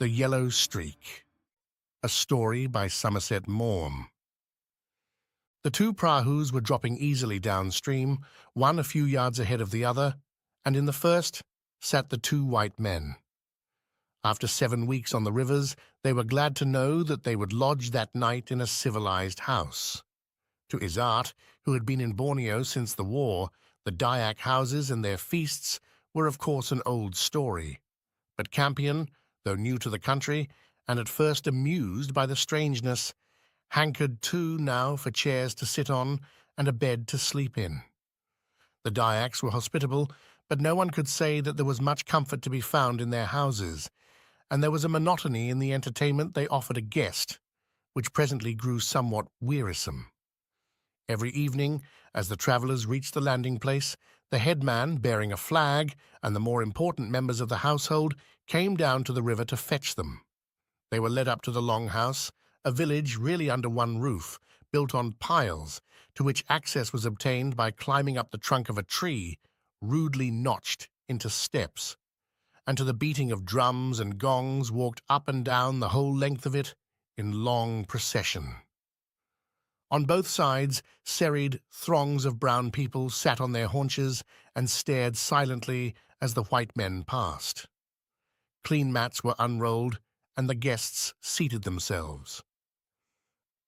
The Yellow Streak, a story by Somerset Maugham. The two prahus were dropping easily downstream, one a few yards ahead of the other, and in the first sat the two white men. After 7 weeks on the rivers, they were glad to know that they would lodge that night in a civilized house. To Izzart, who had been in Borneo since the war, the Dayak houses and their feasts were of course an old story. But Campion, though new to the country, and at first amused by the strangeness, hankered too now for chairs to sit on and a bed to sleep in. The Dayaks were hospitable, but no one could say that there was much comfort to be found in their houses, and there was a monotony in the entertainment they offered a guest, which presently grew somewhat wearisome. Every evening, as the travellers reached the landing place, the headman, bearing a flag, and the more important members of the household came down to the river to fetch them. They were led up to the Long House, a village really under one roof, built on piles, to which access was obtained by climbing up the trunk of a tree, rudely notched into steps, and to the beating of drums and gongs walked up and down the whole length of it in long procession. On both sides, serried throngs of brown people sat on their haunches and stared silently as the white men passed. Clean mats were unrolled, and the guests seated themselves.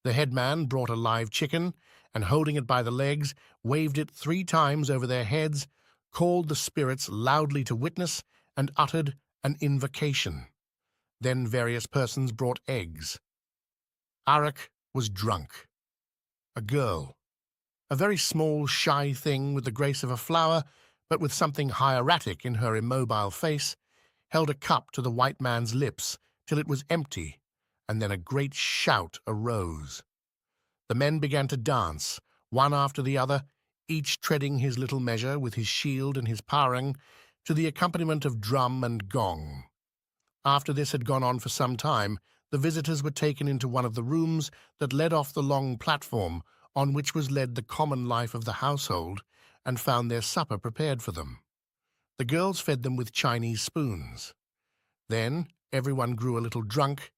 The headman brought a live chicken, and holding it by the legs, waved it 3 times over their heads, called the spirits loudly to witness, and uttered an invocation. Then various persons brought eggs. Arak was drunk. A girl, a very small, shy thing with the grace of a flower, but with something hieratic in her immobile face, held a cup to the white man's lips till it was empty, and then a great shout arose. The men began to dance, one after the other, each treading his little measure with his shield and his parang, to the accompaniment of drum and gong. After this had gone on for some time, the visitors were taken into one of the rooms that led off the long platform on which was led the common life of the household, and found their supper prepared for them. The girls fed them with Chinese spoons. Then everyone grew a little drunk,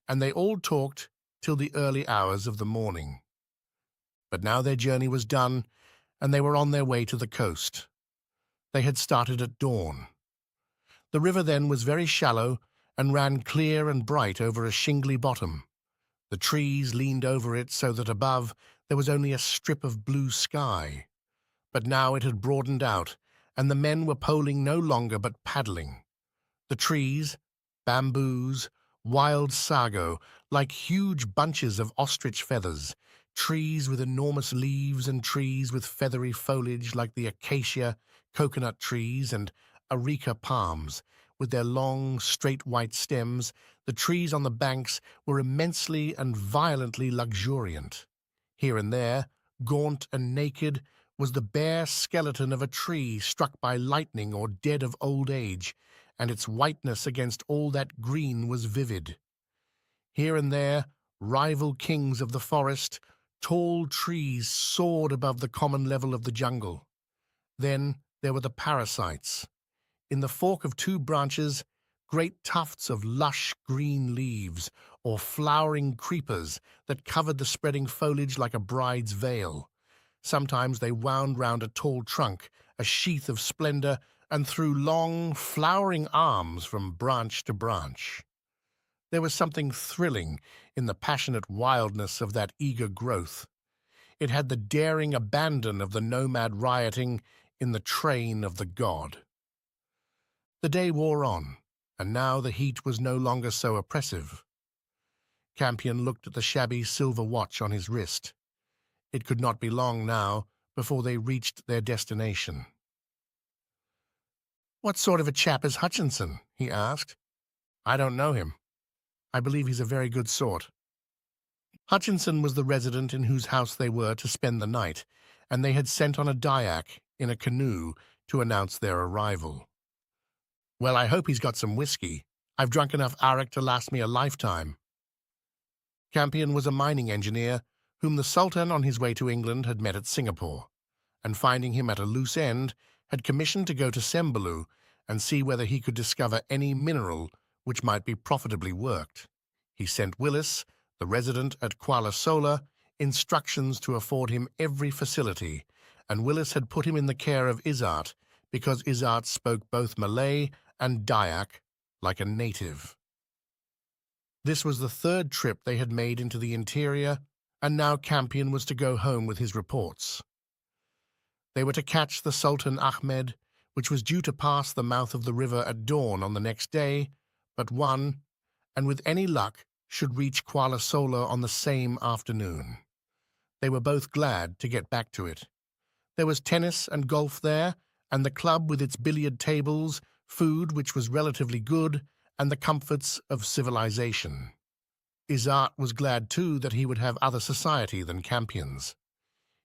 and they all talked till the early hours of the morning. But now their journey was done, and they were on their way to the coast. They had started at dawn. The river then was very shallow, and ran clear and bright over a shingly bottom. The trees leaned over it so that above there was only a strip of blue sky. But now it had broadened out, and the men were poling no longer but paddling. The trees, bamboos, wild sago, like huge bunches of ostrich feathers, trees with enormous leaves and trees with feathery foliage like the acacia, coconut trees, and areca palms, with their long, straight white stems, the trees on the banks were immensely and violently luxuriant. Here and there, gaunt and naked, was the bare skeleton of a tree struck by lightning or dead of old age, and its whiteness against all that green was vivid. Here and there, rival kings of the forest, tall trees soared above the common level of the jungle. Then there were the parasites. In the fork of 2 branches, great tufts of lush green leaves, or flowering creepers that covered the spreading foliage like a bride's veil. Sometimes they wound round a tall trunk, a sheath of splendor, and threw long, flowering arms from branch to branch. There was something thrilling in the passionate wildness of that eager growth. It had the daring abandon of the nomad rioting in the train of the god. The day wore on, and now the heat was no longer so oppressive. Campion looked at the shabby silver watch on his wrist. It could not be long now before they reached their destination. "What sort of a chap is Hutchinson?" he asked. "I don't know him. I believe he's a very good sort." Hutchinson was the resident in whose house they were to spend the night, and they had sent on a Dayak in a canoe to announce their arrival. "Well, I hope he's got some whiskey. I've drunk enough arak to last me a lifetime." Campion was a mining engineer whom the Sultan on his way to England had met at Singapore, and finding him at a loose end, had commissioned to go to Sembaloo and see whether he could discover any mineral which might be profitably worked. He sent Willis, the resident at Kuala Sola, instructions to afford him every facility, and Willis had put him in the care of Izzart because Izzart spoke both Malay and Dayak like a native. This was the third trip they had made into the interior, and now Campion was to go home with his reports. They were to catch the Sultan Ahmed, which was due to pass the mouth of the river at dawn on the next day, but one, and with any luck, should reach Kuala Sola on the same afternoon. They were both glad to get back to it. There was tennis and golf there, and the club with its billiard tables, food which was relatively good, and the comforts of civilization. Izzart was glad, too, that he would have other society than Campion's.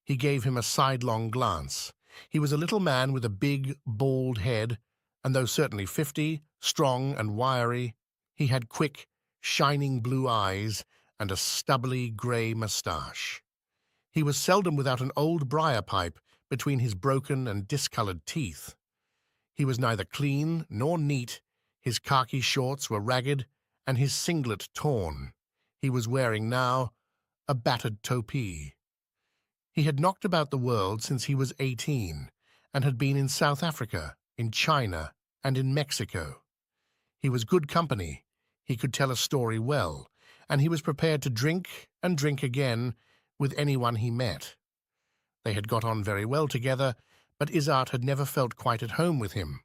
He gave him a sidelong glance. He was a little man with a big, bald head, and though certainly 50, strong and wiry, he had quick, shining blue eyes and a stubbly grey moustache. He was seldom without an old briar pipe between his broken and discoloured teeth. He was neither clean nor neat. His khaki shorts were ragged and his singlet torn. He was wearing now a battered topee. He had knocked about the world since he was 18 and had been in South Africa, in China, and in Mexico. He was good company. He could tell a story well, and he was prepared to drink and drink again with anyone he met. They had got on very well together, but Izzart had never felt quite at home with him.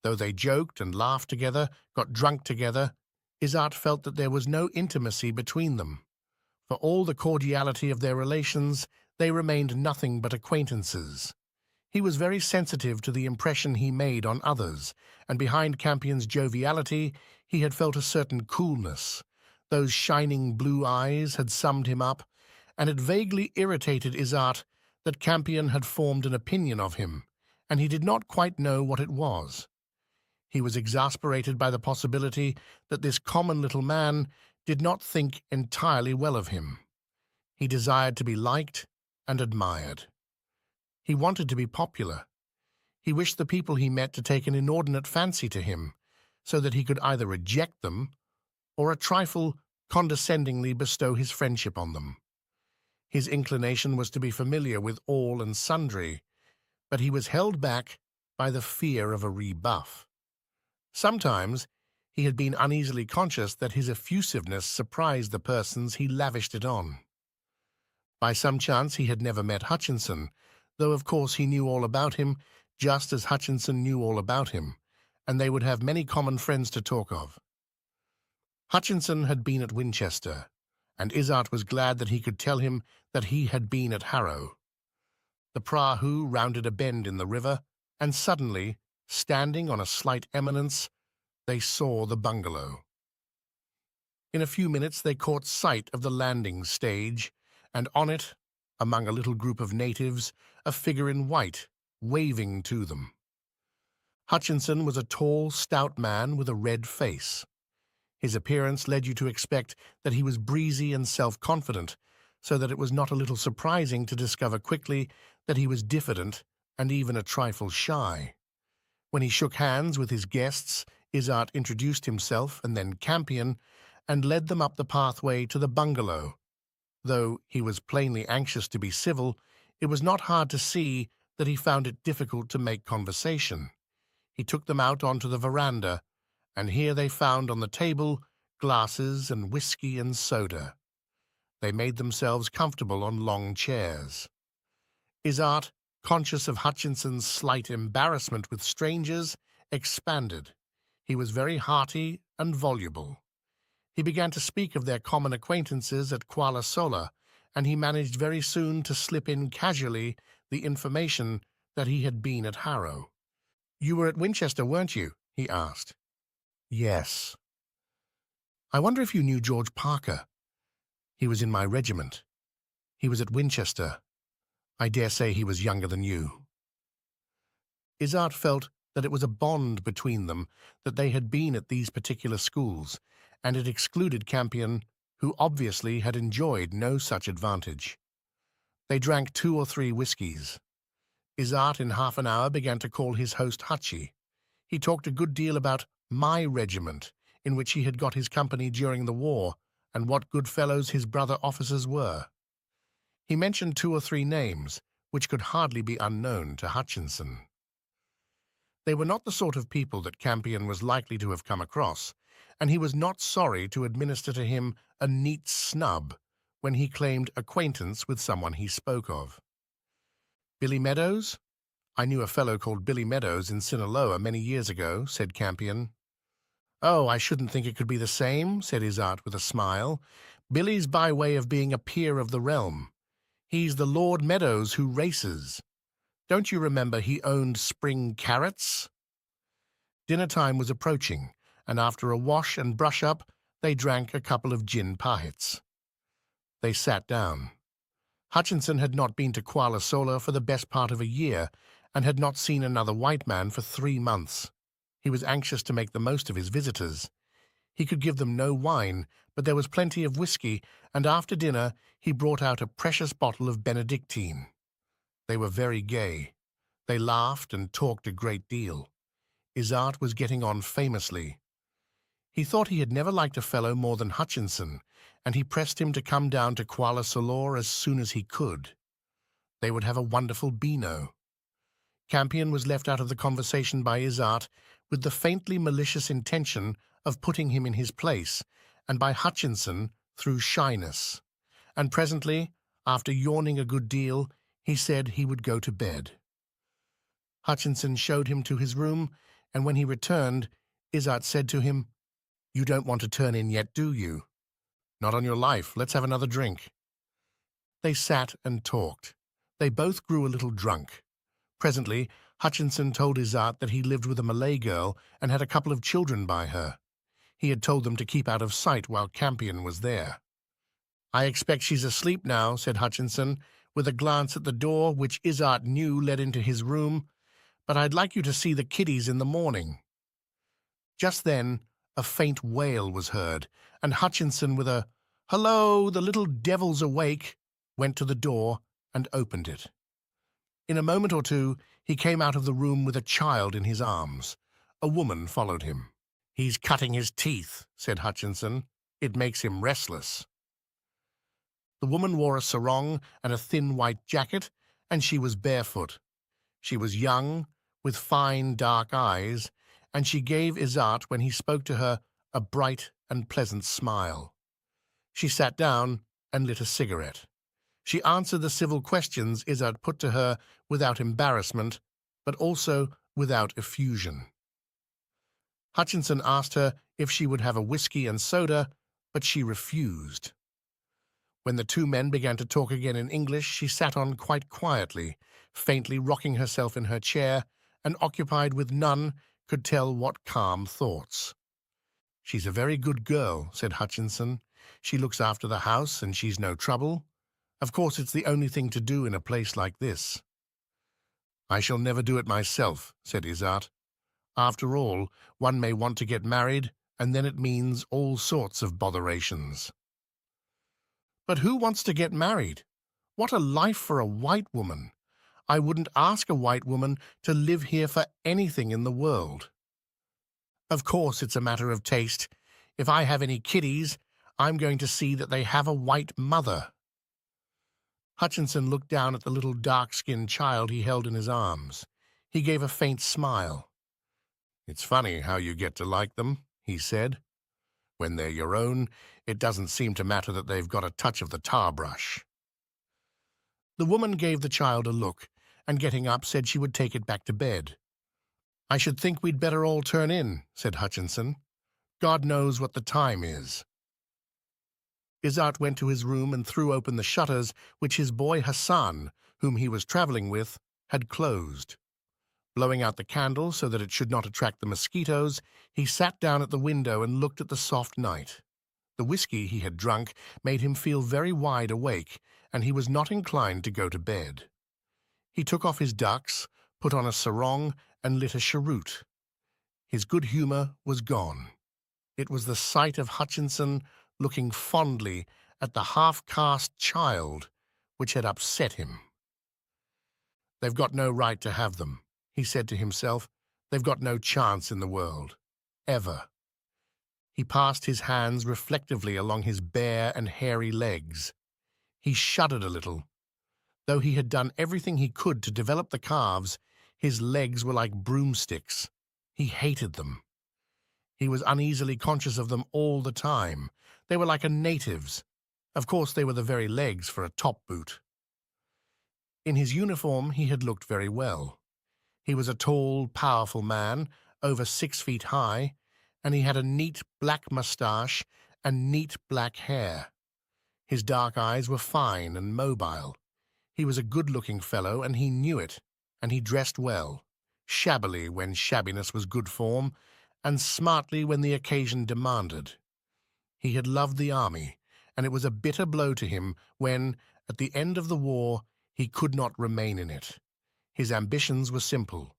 Though they joked and laughed together, got drunk together, Izzart felt that there was no intimacy between them. For all the cordiality of their relations, they remained nothing but acquaintances. He was very sensitive to the impression he made on others, and behind Campion's joviality he had felt a certain coolness. Those shining blue eyes had summed him up, and it vaguely irritated Izzart that Campion had formed an opinion of him, and he did not quite know what it was. He was exasperated by the possibility that this common little man did not think entirely well of him. He desired to be liked and admired. He wanted to be popular. He wished the people he met to take an inordinate fancy to him, so that he could either reject them or a trifle condescendingly bestow his friendship on them. His inclination was to be familiar with all and sundry, but he was held back by the fear of a rebuff. Sometimes he had been uneasily conscious that his effusiveness surprised the persons he lavished it on. By some chance he had never met Hutchinson, though of course he knew all about him, just as Hutchinson knew all about him, and they would have many common friends to talk of. Hutchinson had been at Winchester, and Izzart was glad that he could tell him that he had been at Harrow. The prahu rounded a bend in the river, and suddenly, standing on a slight eminence, they saw the bungalow. In a few minutes they caught sight of the landing stage, and on it, among a little group of natives, a figure in white, waving to them. Hutchinson was a tall, stout man with a red face. His appearance led you to expect that he was breezy and self-confident, so that it was not a little surprising to discover quickly that he was diffident and even a trifle shy. When he shook hands with his guests, Izzart introduced himself and then Campion, and led them up the pathway to the bungalow. Though he was plainly anxious to be civil, it was not hard to see that he found it difficult to make conversation. He took them out onto the veranda, and here they found on the table glasses and whiskey and soda. They made themselves comfortable on long chairs. Izzart, conscious of Hutchinson's slight embarrassment with strangers, expanded. He was very hearty and voluble. He began to speak of their common acquaintances at Kuala Sola, and he managed very soon to slip in casually the information that he had been at Harrow. "You were at Winchester, weren't you?" he asked. "Yes." "I wonder if you knew George Parker." "He was in my regiment." "He was at Winchester. I dare say he was younger than you." Izzart felt that it was a bond between them that they had been at these particular schools, and it excluded Campion, who obviously had enjoyed no such advantage. They drank 2 or 3 whiskies. Izzart in half an hour began to call his host Hutchie. He talked a good deal about my regiment, in which he had got his company during the war, and what good fellows his brother officers were. He mentioned 2 or 3 names, which could hardly be unknown to Hutchinson. They were not the sort of people that Campion was likely to have come across, and he was not sorry to administer to him a neat snub when he claimed acquaintance with someone he spoke of. "Billy Meadows? I knew a fellow called Billy Meadows in Sinaloa many years ago," said Campion. "Oh, I shouldn't think it could be the same," said Izzart with a smile. "Billy's by way of being a peer of the realm. He's the Lord Meadows who races. Don't you remember he owned Spring Carrots?" Dinner time was approaching, and after a wash and brush-up, they drank a couple of gin pahits. They sat down. Hutchinson had not been to Kuala Sola for the best part of a year, and had not seen another white man for 3 months. He was anxious to make the most of his visitors. He could give them no wine, but there was plenty of whisky, and after dinner he brought out a precious bottle of Benedictine. They were very gay. They laughed and talked a great deal. Izzart was getting on famously. He thought he had never liked a fellow more than Hutchinson, and he pressed him to come down to Kuala Sola as soon as he could. They would have a wonderful beano. Campion was left out of the conversation by Izzart with the faintly malicious intention of putting him in his place, and by Hutchinson through shyness. And presently, after yawning a good deal, he said he would go to bed. Hutchinson showed him to his room, and when he returned, Izzart said to him, "You don't want to turn in yet, do you?" "Not on your life. Let's have another drink." They sat and talked. They both grew a little drunk. Presently, Hutchinson told Izzart that he lived with a Malay girl and had a couple of children by her. He had told them to keep out of sight while Campion was there. "I expect she's asleep now," said Hutchinson, with a glance at the door which Izzart knew led into his room, "but I'd like you to see the kiddies in the morning." Just then a faint wail was heard, and Hutchinson, with a "Hello, the little devil's awake," went to the door and opened it. In a moment or two he came out of the room with a child in his arms. A woman followed him. "He's cutting his teeth," said Hutchinson. "It makes him restless." The woman wore a sarong and a thin white jacket, and she was barefoot. She was young, with fine dark eyes, and she gave Izzart, when he spoke to her, a bright and pleasant smile. She sat down and lit a cigarette. She answered the civil questions Izzart put to her without embarrassment, but also without effusion. Hutchinson asked her if she would have a whisky and soda, but she refused. When the 2 men began to talk again in English, she sat on quite quietly, faintly rocking herself in her chair, and occupied with none could tell what calm thoughts. "She's a very good girl," said Hutchinson. "She looks after the house, and she's no trouble. Of course, it's the only thing to do in a place like this." "I shall never do it myself," said Izzart. "After all, one may want to get married, and then it means all sorts of botherations." "But who wants to get married? What a life for a white woman! I wouldn't ask a white woman to live here for anything in the world." "Of course it's a matter of taste. If I have any kiddies, I'm going to see that they have a white mother." Hutchinson looked down at the little dark-skinned child he held in his arms. He gave a faint smile. "It's funny how you get to like them," he said. "When they're your own, it doesn't seem to matter that they've got a touch of the tar brush." The woman gave the child a look, and getting up said she would take it back to bed. "I should think we'd better all turn in," said Hutchinson. "God knows what the time is." Izzart went to his room and threw open the shutters which his boy Hassan, whom he was travelling with, had closed. Blowing out the candle so that it should not attract the mosquitoes, he sat down at the window and looked at the soft night. The whisky he had drunk made him feel very wide awake, and he was not inclined to go to bed. He took off his ducks, put on a sarong, and lit a cheroot. His good humour was gone. It was the sight of Hutchinson looking fondly at the half-caste child which had upset him. "They've got no right to have them," he said to himself. "They've got no chance in the world. Ever." He passed his hands reflectively along his bare and hairy legs. He shuddered a little. Though he had done everything he could to develop the calves, his legs were like broomsticks. He hated them. He was uneasily conscious of them all the time. They were like a native's. Of course, they were the very legs for a top boot. In his uniform, he had looked very well. He was a tall, powerful man, over 6 feet high, and he had a neat black moustache and neat black hair. His dark eyes were fine and mobile. He was a good-looking fellow, and he knew it, and he dressed well, shabbily when shabbiness was good form, and smartly when the occasion demanded. He had loved the army, and it was a bitter blow to him when, at the end of the war, he could not remain in it. His ambitions were simple.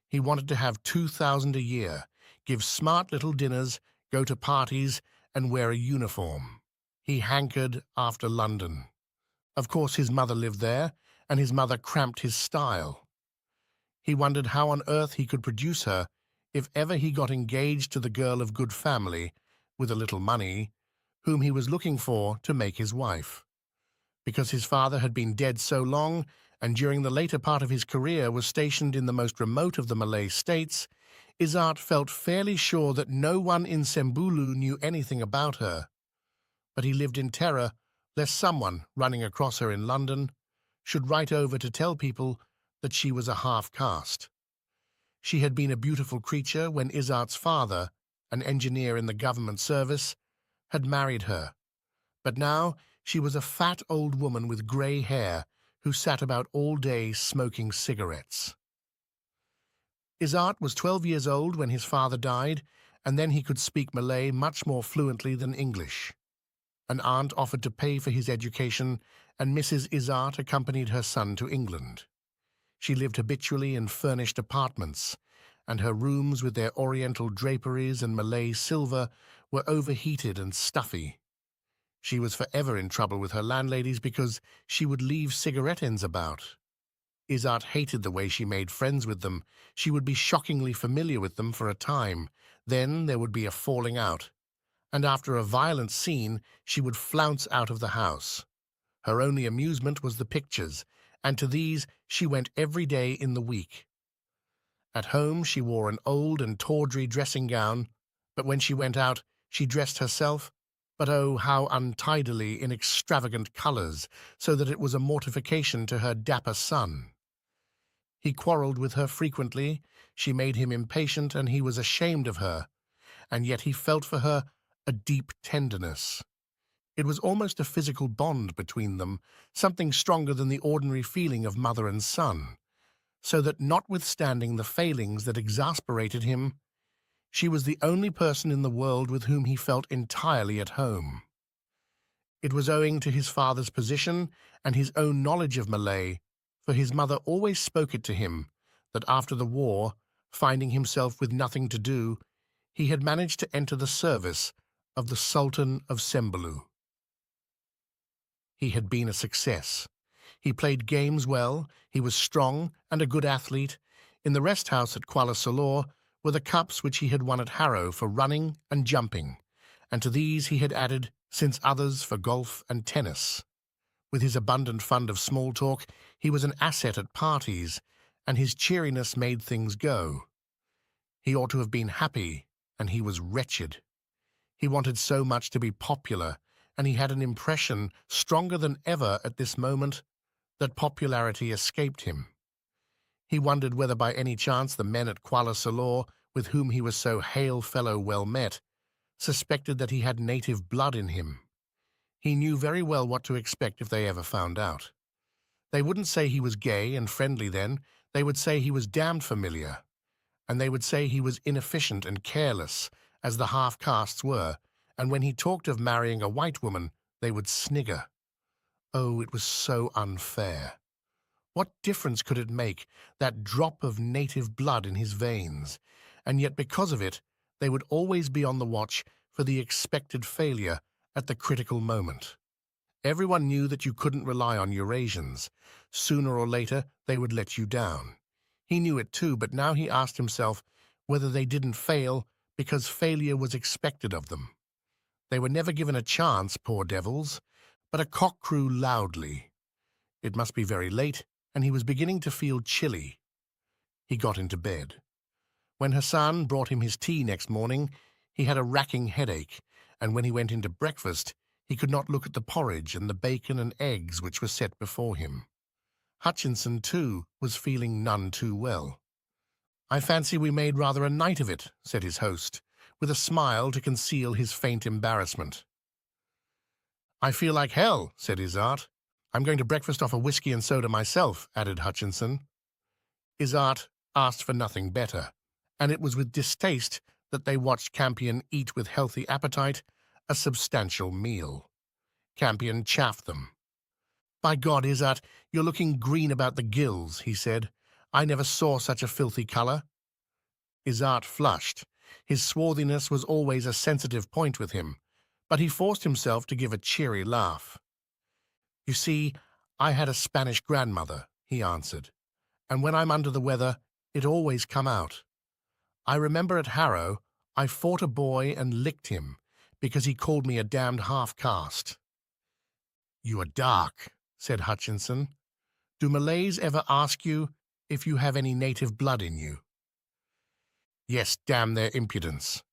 He wanted to have 2,000 a year, give smart little dinners, go to parties, and wear a uniform. He hankered after London. Of course, his mother lived there, and his mother cramped his style. He wondered how on earth he could produce her if ever he got engaged to the girl of good family, with a little money, whom he was looking for to make his wife. Because his father had been dead so long, and during the later part of his career was stationed in the most remote of the Malay states, Izzart felt fairly sure that no one in Sembulu knew anything about her. But he lived in terror lest someone, running across her in London, should write over to tell people that she was a half-caste. She had been a beautiful creature when Izzart's father, an engineer in the government service, had married her. But now she was a fat old woman with grey hair who sat about all day smoking cigarettes. Izzart was 12 years old when his father died, and then he could speak Malay much more fluently than English. An aunt offered to pay for his education, and Mrs. Izzart accompanied her son to England. She lived habitually in furnished apartments, and her rooms with their oriental draperies and Malay silver were overheated and stuffy. She was forever in trouble with her landladies because she would leave cigarette ends about. Izzart hated the way she made friends with them. She would be shockingly familiar with them for a time. Then there would be a falling out, and after a violent scene she would flounce out of the house. Her only amusement was the pictures, and to these she went every day in the week. At home she wore an old and tawdry dressing gown, but when she went out she dressed herself, but oh, how untidily, in extravagant colours, so that it was a mortification to her dapper son. He quarrelled with her frequently, she made him impatient, and he was ashamed of her, and yet he felt for her a deep tenderness. It was almost a physical bond between them, something stronger than the ordinary feeling of mother and son, so that notwithstanding the failings that exasperated him, she was the only person in the world with whom he felt entirely at home. It was owing to his father's position and his own knowledge of Malay, for his mother always spoke it to him, that after the war, finding himself with nothing to do, he had managed to enter the service of the Sultan of Sembulu. He had been a success. He played games well, he was strong and a good athlete. In the rest house at Kuala Selor were the cups which he had won at Harrow for running and jumping, and to these he had added since others for golf and tennis. With his abundant fund of small talk, he was an asset at parties, and his cheeriness made things go. He ought to have been happy, and he was wretched. He wanted so much to be popular, and he had an impression, stronger than ever at this moment, that popularity escaped him. He wondered whether by any chance the men at Kuala Selor, with whom he was so hail-fellow well met, suspected that he had native blood in him. He knew very well what to expect if they ever found out. They wouldn't say he was gay and friendly then, they would say he was damned familiar, and they would say he was inefficient and careless, as the half-castes were, and when he talked of marrying a white woman, they would snigger. Oh, it was so unfair. What difference could it make, that drop of native blood in his veins? And yet because of it, they would always be on the watch for the expected failure at the critical moment. Everyone knew that you couldn't rely on Eurasians. Sooner or later, they would let you down. He knew it too, but now he asked himself whether they didn't fail because failure was expected of them. They were never given a chance, poor devils, but a cock crew loudly. It must be very late, and he was beginning to feel chilly. He got into bed. When Hassan brought him his tea next morning, he had a racking headache, and when he went into breakfast, he could not look at the porridge and the bacon and eggs which were set before him. Hutchinson, too, was feeling none too well. "I fancy we made rather a night of it," said his host, with a smile to conceal his faint embarrassment. "I feel like hell," said Izzart. "I'm going to breakfast off a whiskey and soda myself," added Hutchinson. Izzart asked for nothing better, and it was with distaste that they watched Campion eat with healthy appetite a substantial meal. Campion chaffed them. "By God, Izzart, you're looking green about the gills," he said. "I never saw such a filthy colour." Izzart flushed. His swarthiness was always a sensitive point with him, but he forced himself to give a cheery laugh. "You see, I had a Spanish grandmother," he answered, "and when I'm under the weather, it always come out. I remember at Harrow, I fought a boy and licked him because he called me a damned half-caste." "You are dark," said Hutchinson. "Do Malays ever ask you if you have any native blood in you?" "Yes, damn their impudence."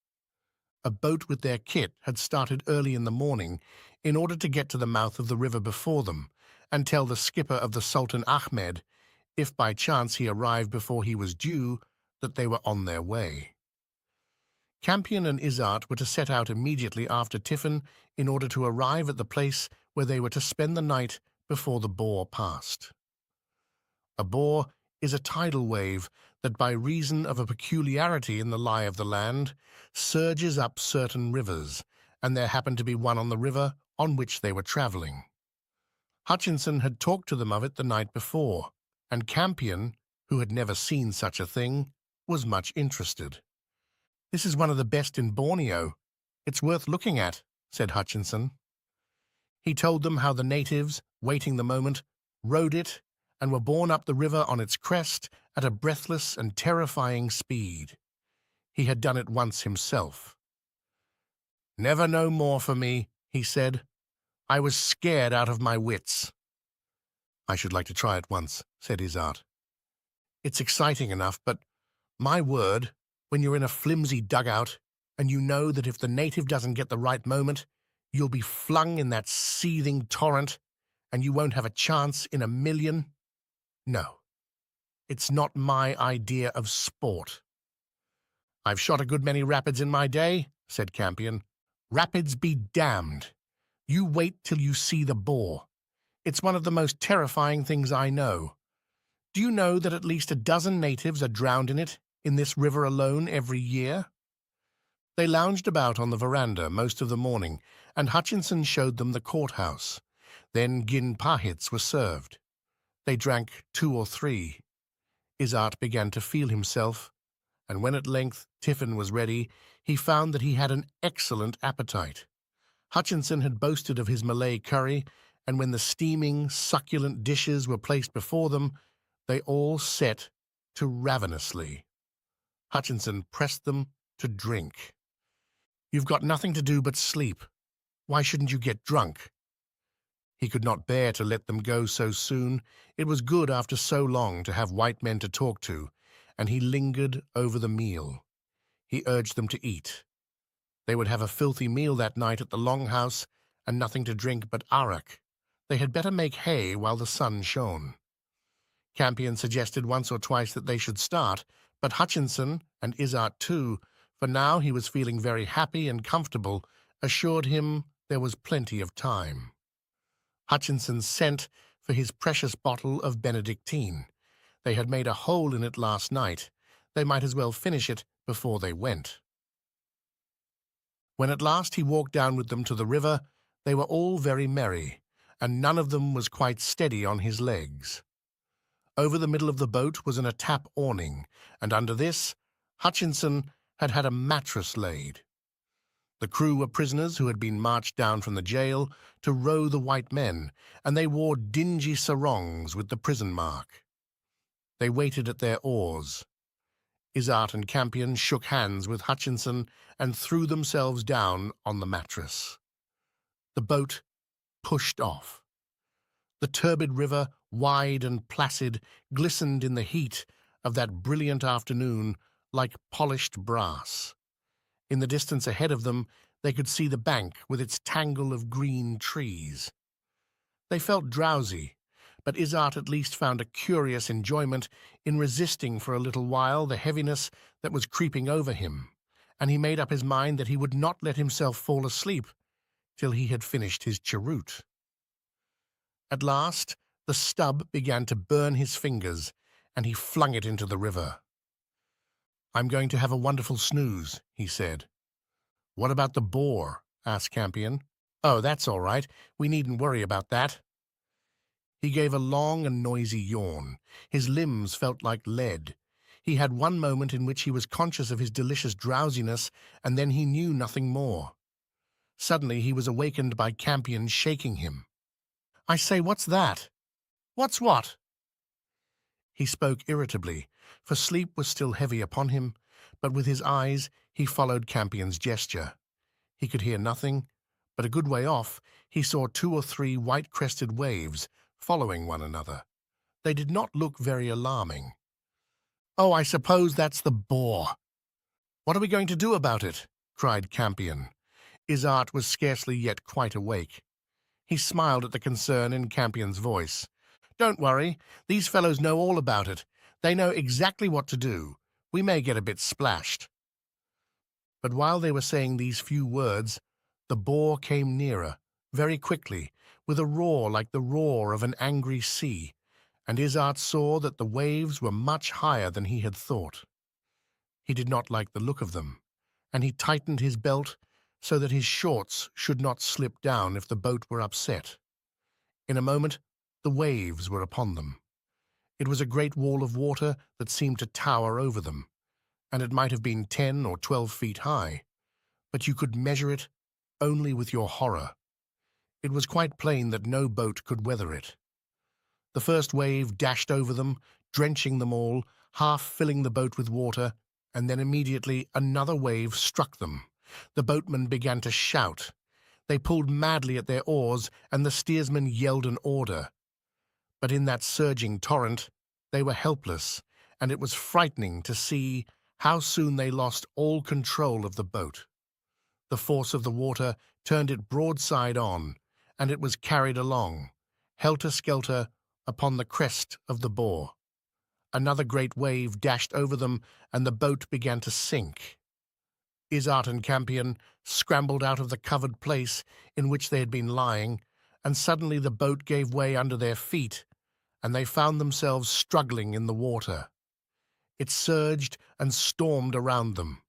A boat with their kit had started early in the morning in order to get to the mouth of the river before them and tell the skipper of the Sultan Ahmed, if by chance he arrived before he was due, that they were on their way. Campion and Izzart were to set out immediately after tiffin in order to arrive at the place where they were to spend the night before the bore passed. A bore is a tidal wave that, by reason of a peculiarity in the lie of the land, surges up certain rivers, and there happened to be one on the river on which they were travelling. Hutchinson had talked to them of it the night before, and Campion, who had never seen such a thing, was much interested. "This is one of the best in Borneo. It's worth looking at," said Hutchinson. He told them how the natives, waiting the moment, rode it and were borne up the river on its crest at a breathless and terrifying speed. He had done it once himself. "Never no more for me," he said. "I was scared out of my wits." "I should like to try it once," said Izzart. "It's exciting enough, but, my word, when you're in a flimsy dugout, and you know that if the native doesn't get the right moment, you'll be flung in that seething torrent, and you won't have a chance in a million. No, it's not my idea of sport." "I've shot a good many rapids in my day," said Campion. "Rapids be damned. You wait till you see the bore. It's one of the most terrifying things I know. Do you know that at least a dozen natives are drowned in this river alone every year?" They lounged about on the veranda most of the morning, and Hutchinson showed them the courthouse. Then gin pahits were served. They drank 2 or 3. Izzart began to feel himself, and when at length tiffin was ready, he found that he had an excellent appetite. Hutchinson had boasted of his Malay curry, and when the steaming, succulent dishes were placed before them, they all set to ravenously. Hutchinson pressed them to drink. "You've got nothing to do but sleep. Why shouldn't you get drunk?" He could not bear to let them go so soon. It was good after so long to have white men to talk to, and he lingered over the meal. He urged them to eat. They would have a filthy meal that night at the Longhouse, and nothing to drink but arrack. They had better make hay while the sun shone. Campion suggested once or twice that they should start, but Hutchinson, and Izzart too, for now he was feeling very happy and comfortable, assured him there was plenty of time. Hutchinson sent for his precious bottle of Benedictine. They had made a hole in it last night. They might as well finish it before they went. When at last he walked down with them to the river, they were all very merry, and none of them was quite steady on his legs. Over the middle of the boat was an atap awning, and under this Hutchinson had had a mattress laid. The crew were prisoners who had been marched down from the jail to row the white men, and they wore dingy sarongs with the prison mark. They waited at their oars. Izzart and Campion shook hands with Hutchinson and threw themselves down on the mattress. The boat pushed off. The turbid river, wide and placid, glistened in the heat of that brilliant afternoon like polished brass. In the distance ahead of them, they could see the bank with its tangle of green trees. They felt drowsy, but Izzart at least found a curious enjoyment in resisting for a little while the heaviness that was creeping over him, and he made up his mind that he would not let himself fall asleep till he had finished his cheroot. At last, the stub began to burn his fingers, and he flung it into the river. "I'm going to have a wonderful snooze," he said. "What about the boar?" asked Campion. "Oh, that's all right. We needn't worry about that." He gave a long and noisy yawn. His limbs felt like lead. He had one moment in which he was conscious of his delicious drowsiness, and then he knew nothing more. Suddenly he was awakened by Campion shaking him. "I say, what's that?" "What's what?" He spoke irritably, for sleep was still heavy upon him, but with his eyes he followed Campion's gesture. He could hear nothing, but a good way off he saw 2 or 3 white-crested waves following one another. They did not look very alarming. "Oh, I suppose that's the boar." "What are we going to do about it?" cried Campion. Izzart was scarcely yet quite awake. He smiled at the concern in Campion's voice. "Don't worry. These fellows know all about it. They know exactly what to do. We may get a bit splashed." But while they were saying these few words, the boar came nearer, very quickly, with a roar like the roar of an angry sea, and Izzart saw that the waves were much higher than he had thought. He did not like the look of them, and he tightened his belt so that his shorts should not slip down if the boat were upset. In a moment, the waves were upon them. It was a great wall of water that seemed to tower over them, and it might have been 10 or 12 feet high, but you could measure it only with your horror. It was quite plain that no boat could weather it. The first wave dashed over them, drenching them all, half filling the boat with water, and then immediately another wave struck them. The boatmen began to shout. They pulled madly at their oars, and the steersman yelled an order. But in that surging torrent, they were helpless, and it was frightening to see how soon they lost all control of the boat. The force of the water turned it broadside on, and it was carried along, helter-skelter, upon the crest of the bore. Another great wave dashed over them, and the boat began to sink. Izzart and Campion scrambled out of the covered place in which they had been lying, and suddenly the boat gave way under their feet, and they found themselves struggling in the water. It surged and stormed around them.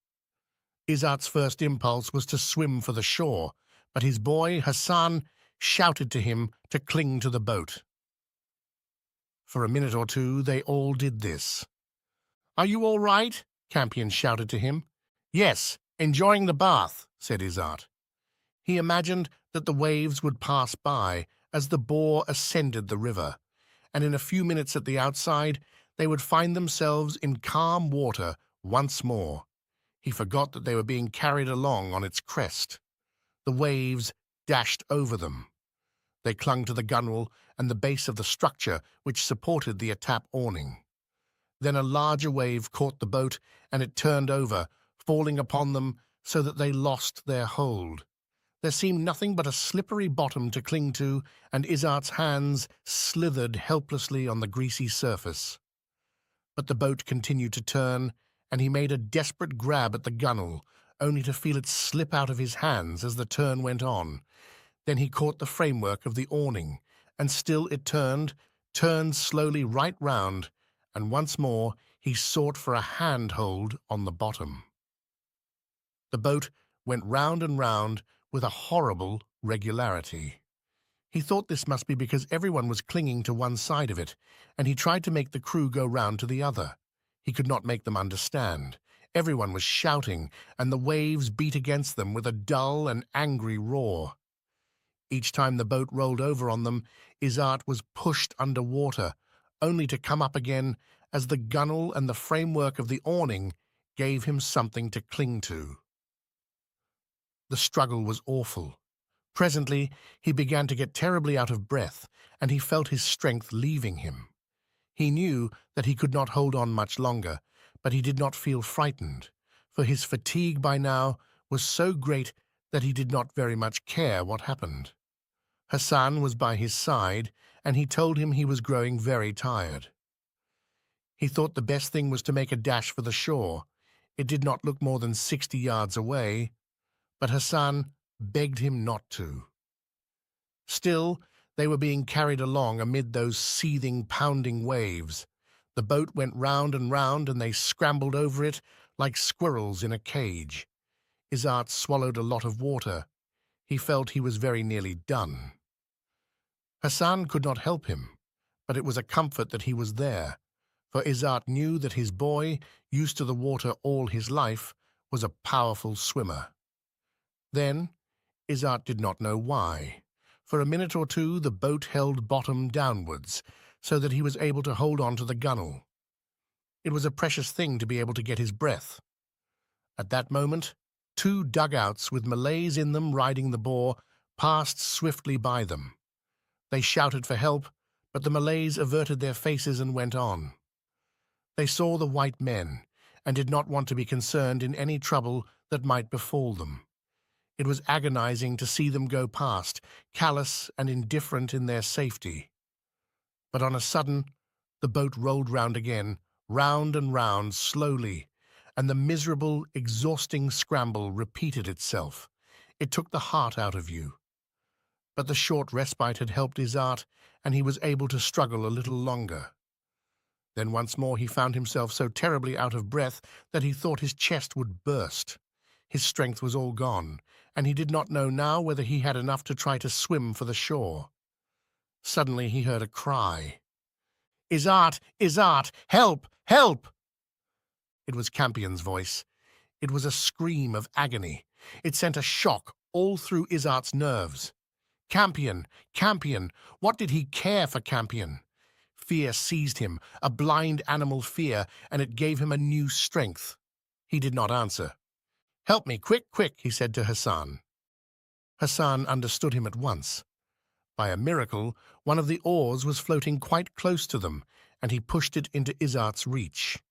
Izzart's first impulse was to swim for the shore, but his boy, Hassan, shouted to him to cling to the boat. For a minute or two they all did this. "Are you all right?" Campion shouted to him. "Yes, enjoying the bath," said Izzart. He imagined that the waves would pass by as the boar ascended the river, and in a few minutes at the outside they would find themselves in calm water once more. He forgot that they were being carried along on its crest. The waves dashed over them. They clung to the gunwale and the base of the structure which supported the attap awning. Then a larger wave caught the boat, and it turned over, falling upon them so that they lost their hold. There seemed nothing but a slippery bottom to cling to, and Izzart's hands slithered helplessly on the greasy surface. But the boat continued to turn, and he made a desperate grab at the gunwale, only to feel it slip out of his hands as the turn went on. Then he caught the framework of the awning, and still it turned slowly right round, and once more he sought for a handhold on the bottom. The boat went round and round with a horrible regularity. He thought this must be because everyone was clinging to one side of it, and he tried to make the crew go round to the other. He could not make them understand. Everyone was shouting, and the waves beat against them with a dull and angry roar. Each time the boat rolled over on them, Izzart was pushed under water, only to come up again as the gunwale and the framework of the awning gave him something to cling to. The struggle was awful. Presently, he began to get terribly out of breath, and he felt his strength leaving him. He knew that he could not hold on much longer, but he did not feel frightened, for his fatigue by now was so great that he did not very much care what happened. Hassan was by his side, and he told him he was growing very tired. He thought the best thing was to make a dash for the shore. It did not look more than 60 yards away, but Hassan begged him not to. Still, they were being carried along amid those seething, pounding waves. The boat went round and round, and they scrambled over it like squirrels in a cage. Izzart swallowed a lot of water. He felt he was very nearly done. Hassan could not help him, but it was a comfort that he was there, for Izzart knew that his boy, used to the water all his life, was a powerful swimmer. Then, Izzart did not know why. For a minute or two the boat held bottom downwards, so that he was able to hold on to the gunwale. It was a precious thing to be able to get his breath. At that moment, 2 dugouts with Malays in them riding the Boer passed swiftly by them. They shouted for help, but the Malays averted their faces and went on. They saw the white men, and did not want to be concerned in any trouble that might befall them. It was agonizing to see them go past, callous and indifferent in their safety. But on a sudden, the boat rolled round again, round and round, slowly, and the miserable, exhausting scramble repeated itself. It took the heart out of you. But the short respite had helped Izzart, and he was able to struggle a little longer. Then once more he found himself so terribly out of breath that he thought his chest would burst. His strength was all gone, and he did not know now whether he had enough to try to swim for the shore. Suddenly he heard a cry. "Izzart! Izzart! Help! Help!" It was Campion's voice. It was a scream of agony. It sent a shock all through Izzart's nerves. Campion! Campion! What did he care for Campion? Fear seized him, a blind animal fear, and it gave him a new strength. He did not answer. "Help me, quick, quick," he said to Hassan. Hassan understood him at once. By a miracle, one of the oars was floating quite close to them, and he pushed it into Izzart's reach.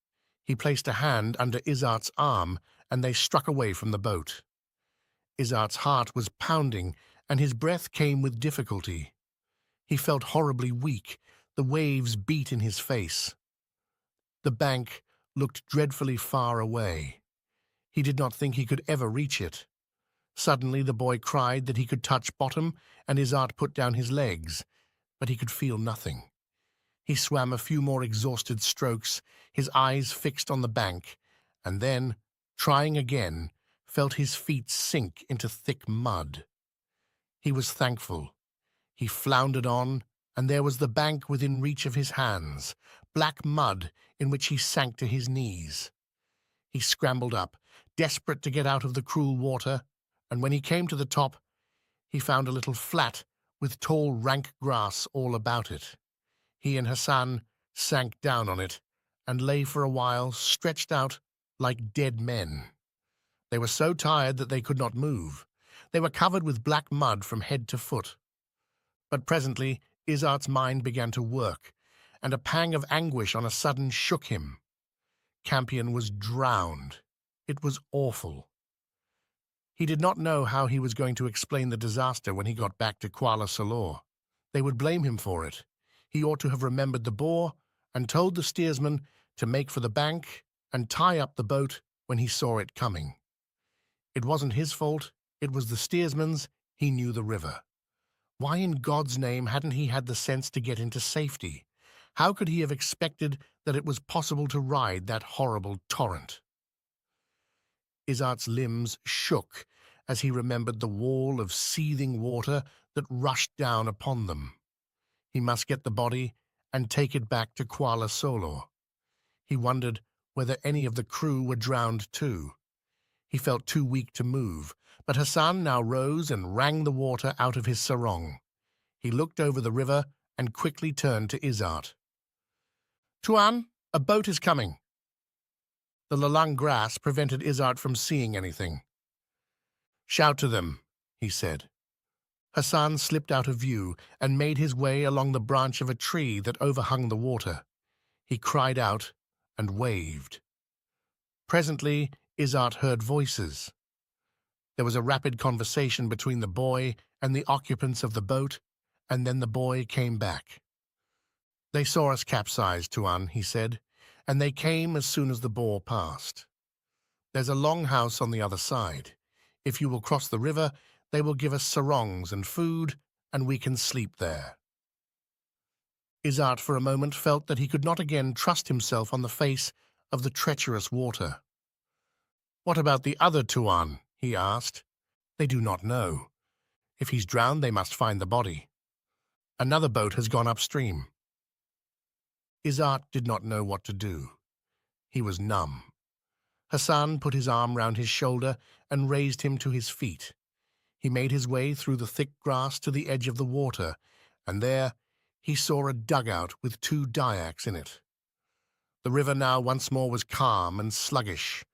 He placed a hand under Izzart's arm, and they struck away from the boat. Izzart's heart was pounding, and his breath came with difficulty. He felt horribly weak. The waves beat in his face. The bank looked dreadfully far away. He did not think he could ever reach it. Suddenly the boy cried that he could touch bottom, and Izzart put down his legs, but he could feel nothing. He swam a few more exhausted strokes, his eyes fixed on the bank, and then, trying again, felt his feet sink into thick mud. He was thankful. He floundered on, and there was the bank within reach of his hands, black mud in which he sank to his knees. He scrambled up, desperate to get out of the cruel water, and when he came to the top, he found a little flat with tall, rank grass all about it. He and Hassan sank down on it and lay for a while stretched out like dead men. They were so tired that they could not move. They were covered with black mud from head to foot. But presently Izzart's mind began to work, and a pang of anguish on a sudden shook him. Campion was drowned. It was awful. He did not know how he was going to explain the disaster when he got back to Kuala Salor. They would blame him for it. He ought to have remembered the Boer and told the steersman to make for the bank and tie up the boat when he saw it coming. It wasn't his fault. It was the steersman's. He knew the river. Why in God's name hadn't he had the sense to get into safety? How could he have expected that it was possible to ride that horrible torrent? Izzart's limbs shook as he remembered the wall of seething water that rushed down upon them. He must get the body and take it back to Kuala Salor. He wondered whether any of the crew were drowned too. He felt too weak to move, but Hassan now rose and wrung the water out of his sarong. He looked over the river and quickly turned to Izzart. "Tuan," A boat is coming. The lalang grass prevented Izzart from seeing anything. Shout to them, he said. Hassan slipped out of view and made his way along the branch of a tree that overhung the water. He cried out and waved. Presently, Izzart heard voices. There was a rapid conversation between the boy and the occupants of the boat, and then the boy came back. They saw us capsize, Tuan, he said, and they came as soon as the boar passed. There's a long house on the other side. If you will cross the river, they will give us sarongs and food, and we can sleep there. Izzart for a moment felt that he could not again trust himself on the face of the treacherous water. What about the other Tuan? He asked. They do not know. If he's drowned, they must find the body. Another boat has gone upstream. Izzart did not know what to do. He was numb. Hassan put his arm round his shoulder and raised him to his feet. He made his way through the thick grass to the edge of the water, and there he saw a dugout with 2 dyaks in it. The river now once more was calm and sluggish.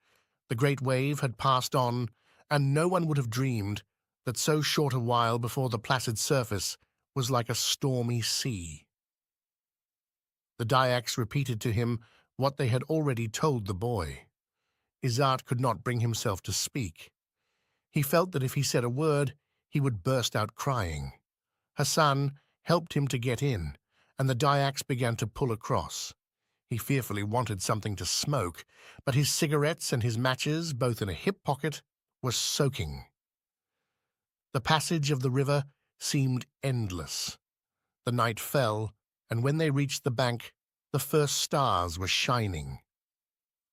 The great wave had passed on, and no one would have dreamed that so short a while before the placid surface was like a stormy sea. The dyaks repeated to him what they had already told the boy. Izzart could not bring himself to speak. He felt that if he said a word, he would burst out crying. Hassan helped him to get in, and the dyaks began to pull across. He fearfully wanted something to smoke, but his cigarettes and his matches, both in a hip pocket, were soaking. The passage of the river seemed endless. The night fell, and when they reached the bank, the first stars were shining.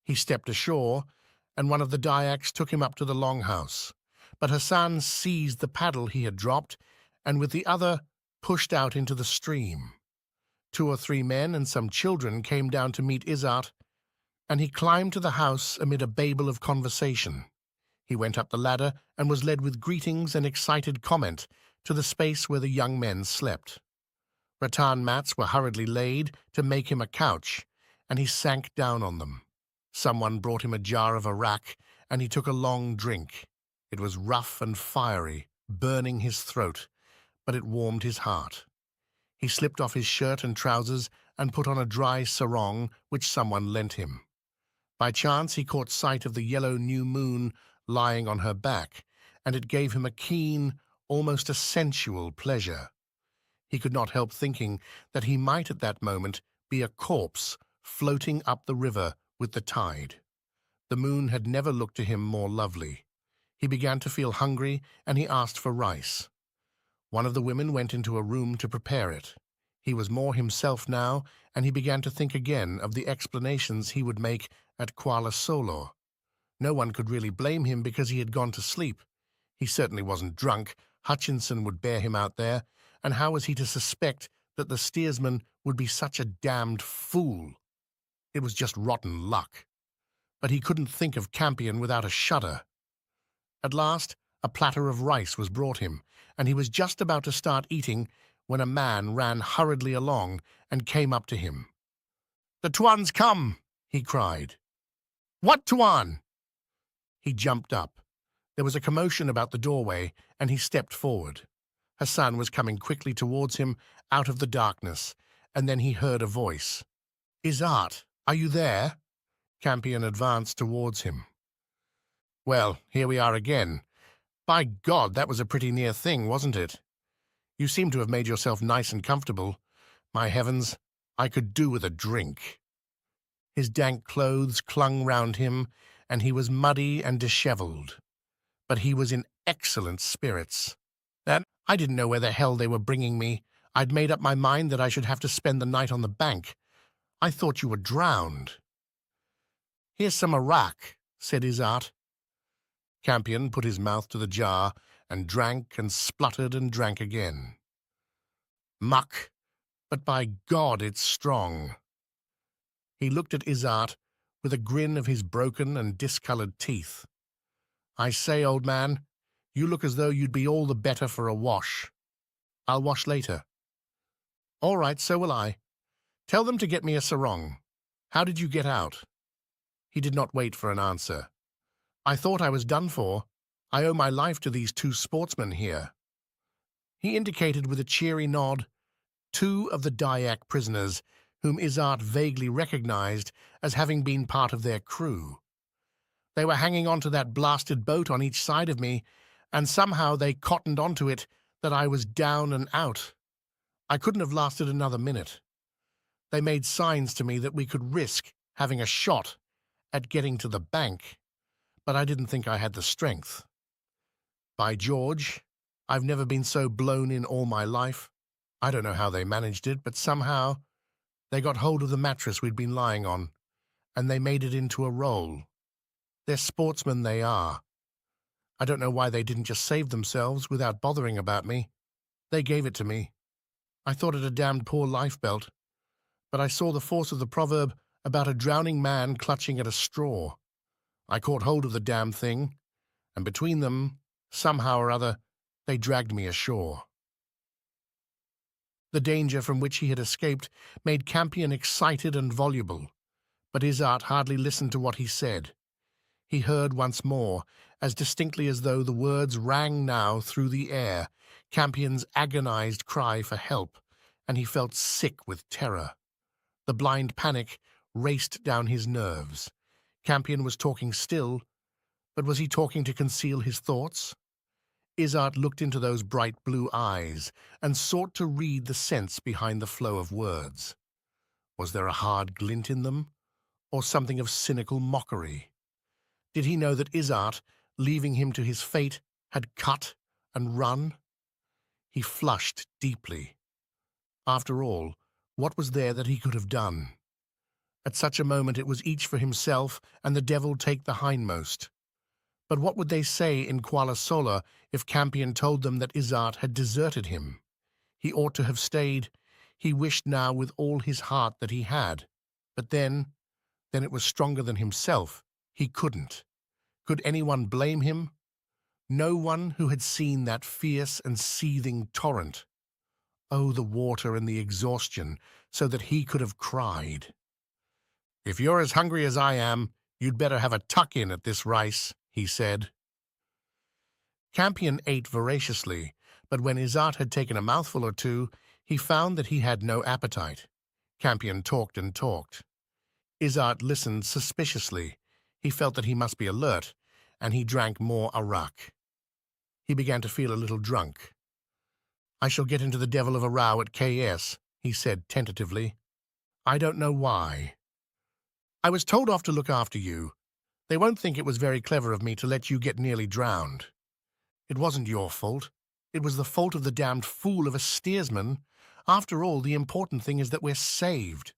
He stepped ashore, and one of the dyaks took him up to the longhouse. But Hassan seized the paddle he had dropped, and with the other pushed out into the stream. 2 or 3 men and some children came down to meet Izzart, and he climbed to the house amid a babel of conversation. He went up the ladder and was led with greetings and excited comment to the space where the young men slept. Rattan mats were hurriedly laid to make him a couch, and he sank down on them. Someone brought him a jar of arrack, and he took a long drink. It was rough and fiery, burning his throat, but it warmed his heart. He slipped off his shirt and trousers and put on a dry sarong which someone lent him. By chance he caught sight of the yellow new moon lying on her back, and it gave him a keen, almost a sensual pleasure. He could not help thinking that he might at that moment be a corpse floating up the river with the tide. The moon had never looked to him more lovely. He began to feel hungry, and he asked for rice. One of the women went into a room to prepare it. He was more himself now, and he began to think again of the explanations he would make at Kuala Solor. No one could really blame him because he had gone to sleep. He certainly wasn't drunk. Hutchinson would bear him out there, and how was he to suspect that the steersman would be such a damned fool? It was just rotten luck. But he couldn't think of Campion without a shudder. At last, a platter of rice was brought him, and he was just about to start eating when a man ran hurriedly along and came up to him. "The Tuan's come!" he cried. "What Tuan?" He jumped up. There was a commotion about the doorway, and he stepped forward. Hassan was coming quickly towards him out of the darkness, and then he heard a voice. "Izzart, are you there?" Campion advanced towards him. "Well, here we are again. By God, that was a pretty near thing, wasn't it? You seem to have made yourself nice and comfortable. My heavens, I could do with a drink." His dank clothes clung round him, and he was muddy and dishevelled. But he was in excellent spirits. I didn't know where the hell they were bringing me. I'd made up my mind that I should have to spend the night on the bank. I thought you were drowned." "Here's some arrack," said Izzart. Campion put his mouth to the jar and drank and spluttered and drank again. "Muck, but by God it's strong." He looked at Izzart with a grin of his broken and discoloured teeth. "I say, old man, you look as though you'd be all the better for a wash." "I'll wash later." "All right, so will I. Tell them to get me a sarong." How did you get out? He did not wait for an answer. I thought I was done for. I owe my life to these two sportsmen here. He indicated with a cheery nod two of the Dyak prisoners whom Izzart vaguely recognized as having been part of their crew. They were hanging onto that blasted boat on each side of me, and somehow they cottoned onto it that I was down and out. I couldn't have lasted another minute. They made signs to me that we could risk having a shot at getting to the bank, but I didn't think I had the strength. By George, I've never been so blown in all my life. I don't know how they managed it, but somehow they got hold of the mattress we'd been lying on, and they made it into a roll. They're sportsmen, they are. I don't know why they didn't just save themselves without bothering about me. They gave it to me. I thought it a damned poor lifebelt, but I saw the force of the proverb about a drowning man clutching at a straw. I caught hold of the damn thing, and between them, somehow or other, they dragged me ashore. The danger from which he had escaped made Campion excited and voluble, but Izzart hardly listened to what he said. He heard once more, as distinctly as though the words rang now through the air, Campion's agonized cry for help, and he felt sick with terror. The blind panic raced down his nerves. Campion was talking still, but was he talking to conceal his thoughts? Izzart looked into those bright blue eyes and sought to read the sense behind the flow of words. Was there a hard glint in them, or something of cynical mockery? Did he know that Izzart, leaving him to his fate, had cut and run? He flushed deeply. After all, what was there that he could have done? At such a moment it was each for himself, and the devil take the hindmost. But what would they say in Kuala Sola if Campion told them that Izzart had deserted him? He ought to have stayed. He wished now with all his heart that he had. But then it was stronger than himself. He couldn't. Could anyone blame him? No one who had seen that fierce and seething torrent. Oh, the water and the exhaustion, so that he could have cried. "If you're as hungry as I am, you'd better have a tuck-in at this rice," he said. Campion ate voraciously, but when Izzart had taken a mouthful or two, he found that he had no appetite. Campion talked and talked. Izzart listened suspiciously. He felt that he must be alert, and he drank more arak. He began to feel a little drunk. "I shall get into the devil of a row at KS," he said tentatively. "I don't know why. I was told off to look after you. They won't think it was very clever of me to let you get nearly drowned. It wasn't your fault. It was the fault of the damned fool of a steersman. After all, the important thing is that we're saved.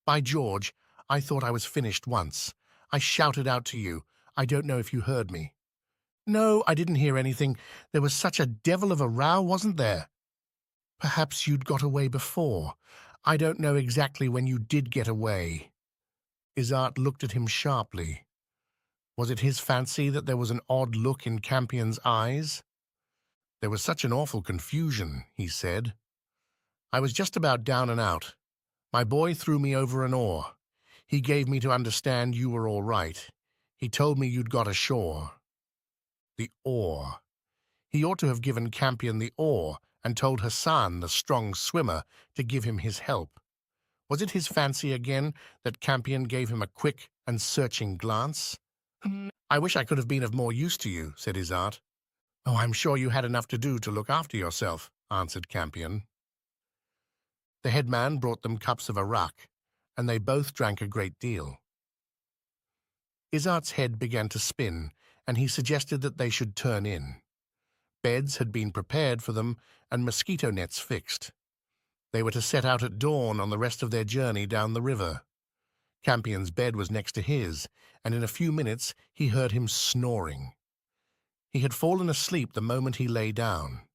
By George, I thought I was finished once. I shouted out to you. I don't know if you heard me." "No, I didn't hear anything. There was such a devil of a row, wasn't there?" "Perhaps you'd got away before. I don't know exactly when you did get away." Izzart looked at him sharply. Was it his fancy that there was an odd look in Campion's eyes? "There was such an awful confusion," he said. "I was just about down and out. My boy threw me over an oar. He gave me to understand you were all right. He told me you'd got ashore." The oar. He ought to have given Campion the oar and told Hassan, the strong swimmer, to give him his help. Was it his fancy again that Campion gave him a quick and searching glance? "I wish I could have been of more use to you," said Izzart. "Oh, I'm sure you had enough to do to look after yourself," answered Campion. The headman brought them cups of arak, and they both drank a great deal. Izzart's head began to spin, and he suggested that they should turn in. Beds had been prepared for them, and mosquito nets fixed. They were to set out at dawn on the rest of their journey down the river. Campion's bed was next to his, and in a few minutes he heard him snoring. He had fallen asleep the moment he lay down.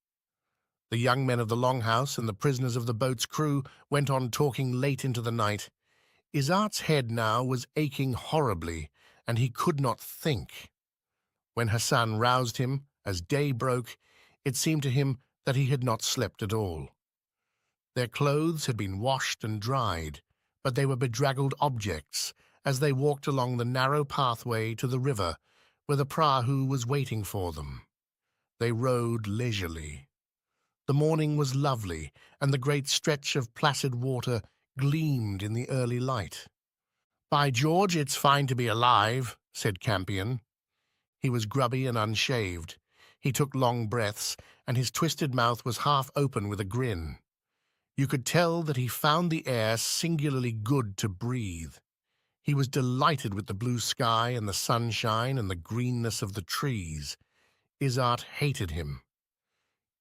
The young men of the longhouse and the prisoners of the boat's crew went on talking late into the night. Izzart's head now was aching horribly, and he could not think. When Hassan roused him, as day broke, it seemed to him that he had not slept at all. Their clothes had been washed and dried, but they were bedraggled objects as they walked along the narrow pathway to the river where the prahu was waiting for them. They rowed leisurely. The morning was lovely, and the great stretch of placid water gleamed in the early light. "By George, it's fine to be alive," said Campion. He was grubby and unshaved. He took long breaths, and his twisted mouth was half open with a grin. You could tell that he found the air singularly good to breathe. He was delighted with the blue sky and the sunshine and the greenness of the trees. Izzart hated him.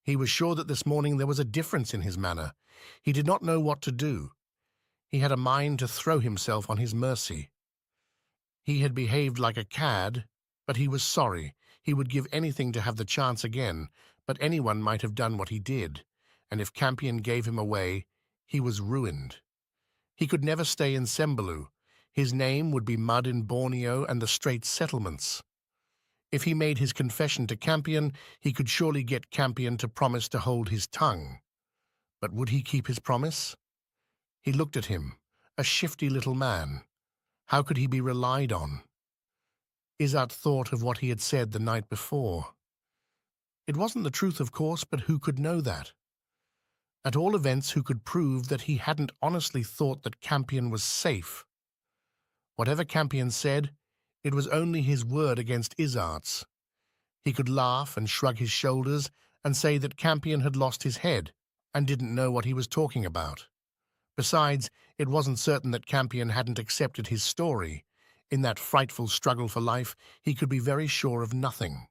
He was sure that this morning there was a difference in his manner. He did not know what to do. He had a mind to throw himself on his mercy. He had behaved like a cad, but he was sorry. He would give anything to have the chance again, but anyone might have done what he did, and if Campion gave him away, he was ruined. He could never stay in Sembalu. His name would be mud in Borneo and the Straits settlements. If he made his confession to Campion, he could surely get Campion to promise to hold his tongue. But would he keep his promise? He looked at him, a shifty little man. How could he be relied on? Izzart thought of what he had said the night before. It wasn't the truth, of course, but who could know that? At all events, who could prove that he hadn't honestly thought that Campion was safe? Whatever Campion said, it was only his word against Izzart's. He could laugh and shrug his shoulders and say that Campion had lost his head and didn't know what he was talking about. Besides, it wasn't certain that Campion hadn't accepted his story. In that frightful struggle for life, he could be very sure of nothing.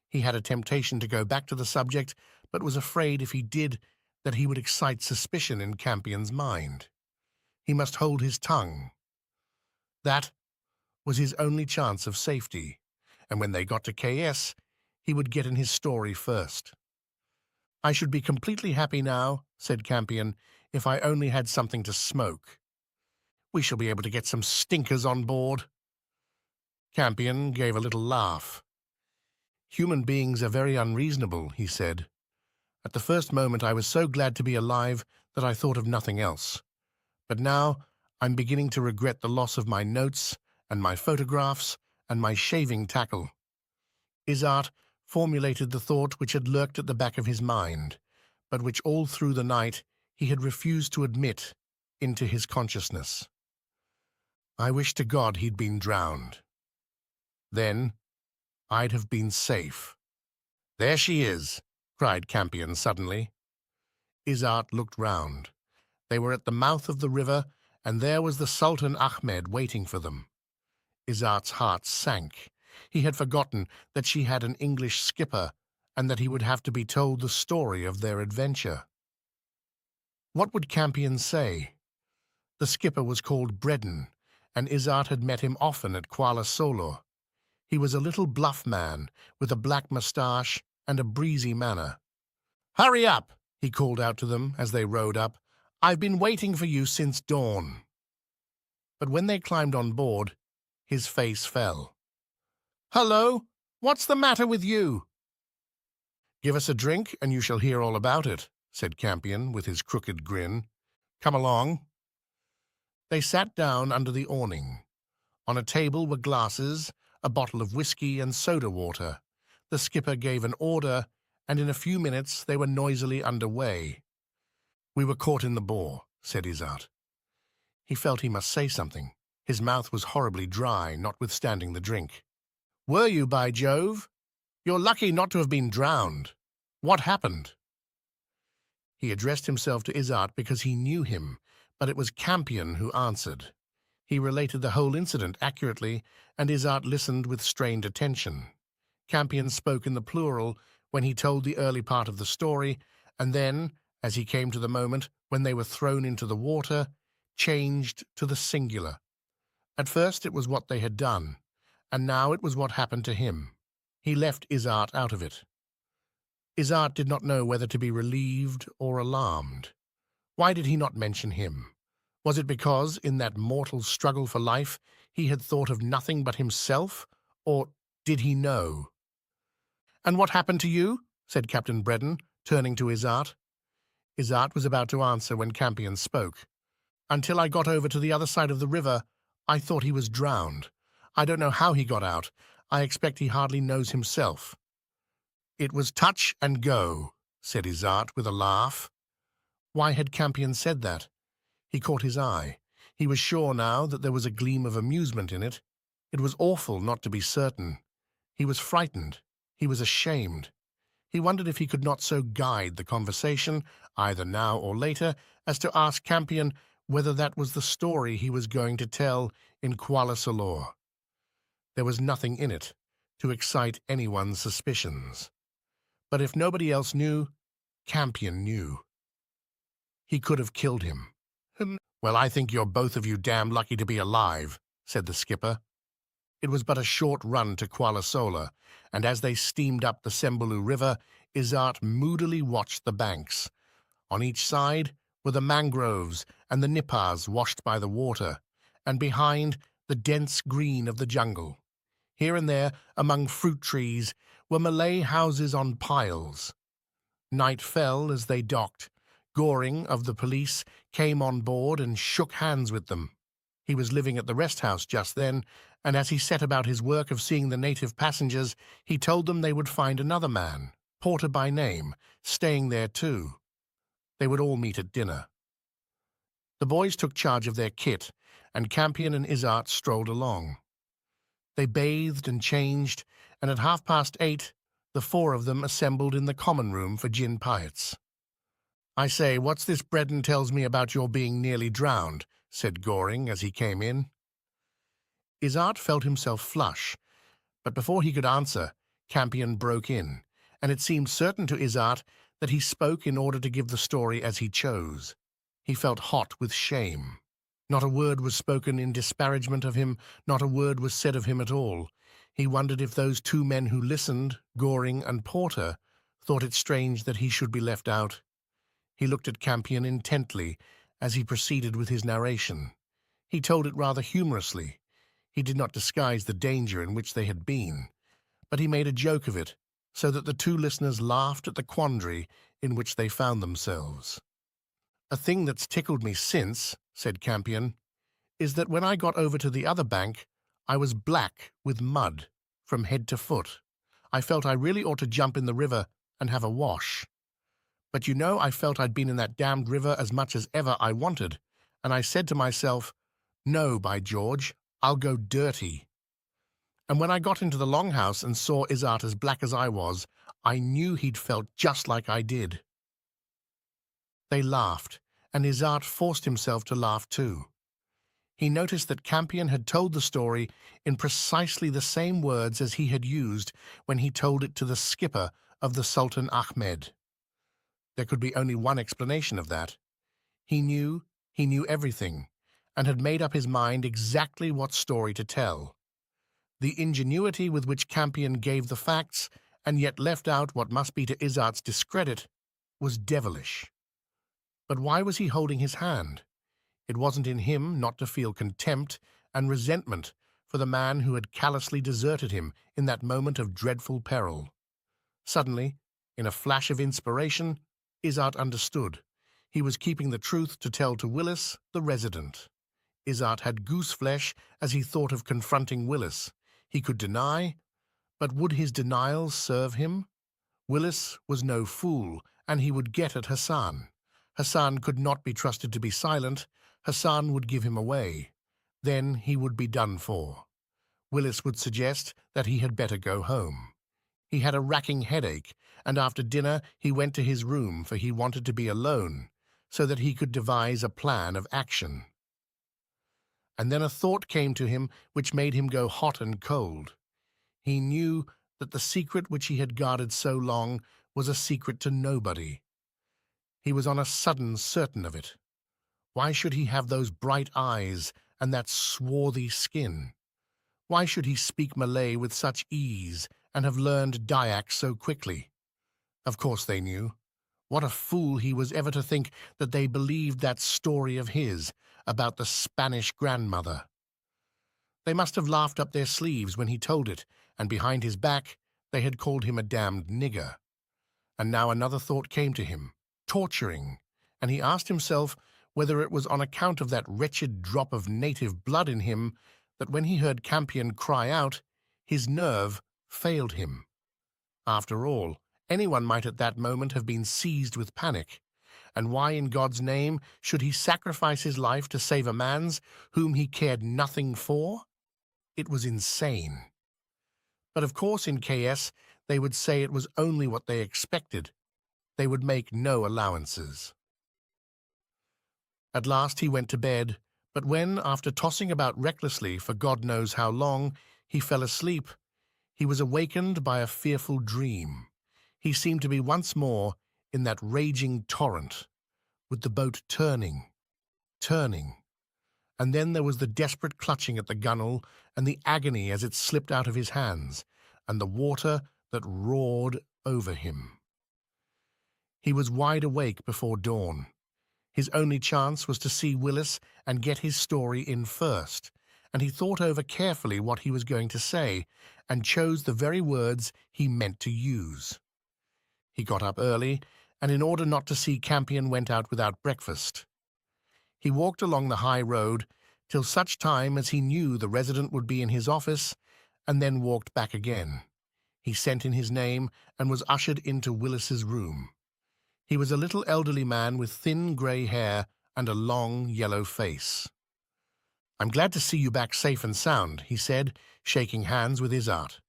He had a temptation to go back to the subject, but was afraid if he did that he would excite suspicion in Campion's mind. He must hold his tongue. That was his only chance of safety, and when they got to KS, he would get in his story first. "I should be completely happy now," said Campion, "if I only had something to smoke. We shall be able to get some stinkers on board." Campion gave a little laugh. "Human beings are very unreasonable," he said. "At the first moment I was so glad to be alive that I thought of nothing else. But now I'm beginning to regret the loss of my notes and my photographs and my shaving tackle." Izzart formulated the thought which had lurked at the back of his mind, but which all through the night he had refused to admit into his consciousness. "I wish to God he'd been drowned. Then I'd have been safe." "There she is!" cried Campion suddenly. Izzart looked round. They were at the mouth of the river, and there was the Sultan Ahmed waiting for them. Izzart's heart sank. He had forgotten that she had an English skipper and that he would have to be told the story of their adventure. What would Campion say? The skipper was called Breddon, and Izzart had met him often at Kuala Solor. He was a little bluff man with a black moustache and a breezy manner. "Hurry up!" he called out to them as they rowed up. "I've been waiting for you since dawn." But when they climbed on board, his face fell. "Hullo! What's the matter with you?" "Give us a drink, and you shall hear all about it," said Campion with his crooked grin. "Come along." They sat down under the awning. On a table were glasses, a bottle of whiskey and soda water. The skipper gave an order, and in a few minutes they were noisily under way. "We were caught in the bore," said Izzart. He felt he must say something. His mouth was horribly dry, notwithstanding the drink. "Were you, by Jove? You're lucky not to have been drowned. What happened?" He addressed himself to Izzart because he knew him, but it was Campion who answered. He related the whole incident accurately, and Izzart listened with strained attention. Campion spoke in the plural when he told the early part of the story, and then, as he came to the moment when they were thrown into the water, changed to the singular. At first it was what they had done, and now it was what happened to him. He left Izzart out of it. Izzart did not know whether to be relieved or alarmed. Why did he not mention him? Was it because, in that mortal struggle for life, he had thought of nothing but himself, or did he know? "And what happened to you?" said Captain Breddon, turning to Izzart. Izzart was about to answer when Campion spoke. Until I got over to the other side of the river, I thought he was drowned. I don't know how he got out. I expect he hardly knows himself." "It was touch and go," said Izzart with a laugh. Why had Campion said that? He caught his eye. He was sure now that there was a gleam of amusement in it. It was awful not to be certain. He was frightened. He was ashamed. He wondered if he could not so guide the conversation, either now or later, as to ask Campion whether that was the story he was going to tell in Kuala Solor. There was nothing in it to excite anyone's suspicions. But if nobody else knew, Campion knew. He could have killed him. "Well, I think you're both of you damn lucky to be alive," said the skipper. It was but a short run to Kuala Solor, and as they steamed up the Sembulu River, Izzart moodily watched the banks. On each side were the mangroves and the nippahs washed by the water, and behind the dense green of the jungle. Here and there, among fruit trees, were Malay houses on piles. Night fell as they docked. Goring, of the police, came on board and shook hands with them. He was living at the rest house just then, and as he set about his work of seeing the native passengers, he told them they would find another man, Porter by name, staying there too. They would all meet at dinner. The boys took charge of their kit, and Campion and Izzart strolled along. They bathed and changed, and at 8:30, the four of them assembled in the common room for gin pyates. "I say, what's this Breton tells me about your being nearly drowned?" said Goring as he came in. Izzart felt himself flush, but before he could answer, Campion broke in, and it seemed certain to Izzart that he spoke in order to give the story as he chose. He felt hot with shame. Not a word was spoken in disparagement of him, not a word was said of him at all. He wondered if those two men who listened, Goring and Porter, thought it strange that he should be left out. He looked at Campion intently as he proceeded with his narration. He told it rather humorously. He did not disguise the danger in which they had been, but he made a joke of it, so that the two listeners laughed at the quandary in which they found themselves. "A thing that's tickled me since," said Campion, "is that when I got over to the other bank, I was black with mud from head to foot. I felt I really ought to jump in the river and have a wash. But you know, I felt I'd been in that damned river as much as ever I wanted, and I said to myself, 'No, by George, I'll go dirty.' And when I got into the longhouse and saw Izzart as black as I was, I knew he'd felt just like I did." They laughed, and Izzart forced himself to laugh too. He noticed that Campion had told the story in precisely the same words as he had used when he told it to the skipper of the Sultan Ahmed. There could be only one explanation of that. He knew everything, and had made up his mind exactly what story to tell. The ingenuity with which Campion gave the facts, and yet left out what must be to Izzart's discredit, was devilish. But why was he holding his hand? It wasn't in him not to feel contempt and resentment for the man who had callously deserted him in that moment of dreadful peril. Suddenly, in a flash of inspiration, Izzart understood. He was keeping the truth to tell to Willis, the resident. Izzart had goose flesh as he thought of confronting Willis. He could deny, but would his denials serve him? Willis was no fool, and he would get at Hassan. Hassan could not be trusted to be silent. Hassan would give him away. Then he would be done for. Willis would suggest that he had better go home. He had a racking headache, and after dinner he went to his room, for he wanted to be alone, so that he could devise a plan of action. And then a thought came to him which made him go hot and cold. He knew that the secret which he had guarded so long was a secret to nobody. He was on a sudden certain of it. Why should he have those bright eyes and that swarthy skin? Why should he speak Malay with such ease and have learned Dyak so quickly? Of course they knew. What a fool he was ever to think that they believed that story of his about the Spanish grandmother. They must have laughed up their sleeves when he told it, and behind his back they had called him a damned nigger. And now another thought came to him, torturing, and he asked himself whether it was on account of that wretched drop of native blood in him that when he heard Campion cry out, his nerve failed him. After all, anyone might at that moment have been seized with panic. And why in God's name should he sacrifice his life to save a man's whom he cared nothing for? It was insane. But of course in KS they would say it was only what they expected. They would make no allowances. At last he went to bed, but when, after tossing about recklessly for God knows how long, he fell asleep, he was awakened by a fearful dream. He seemed to be once more in that raging torrent, with the boat turning, and then there was the desperate clutching at the gunwale and the agony as it slipped out of his hands, and the water that roared over him. He was wide awake before dawn. His only chance was to see Willis and get his story in first, and he thought over carefully what he was going to say, and chose the very words he meant to use. He got up early, and in order not to see Campion went out without breakfast. He walked along the high road till such time as he knew the resident would be in his office, and then walked back again. He sent in his name and was ushered into Willis's room. He was a little elderly man with thin grey hair and a long yellow face. "I'm glad to see you back safe and sound," he said, shaking hands with Izzart.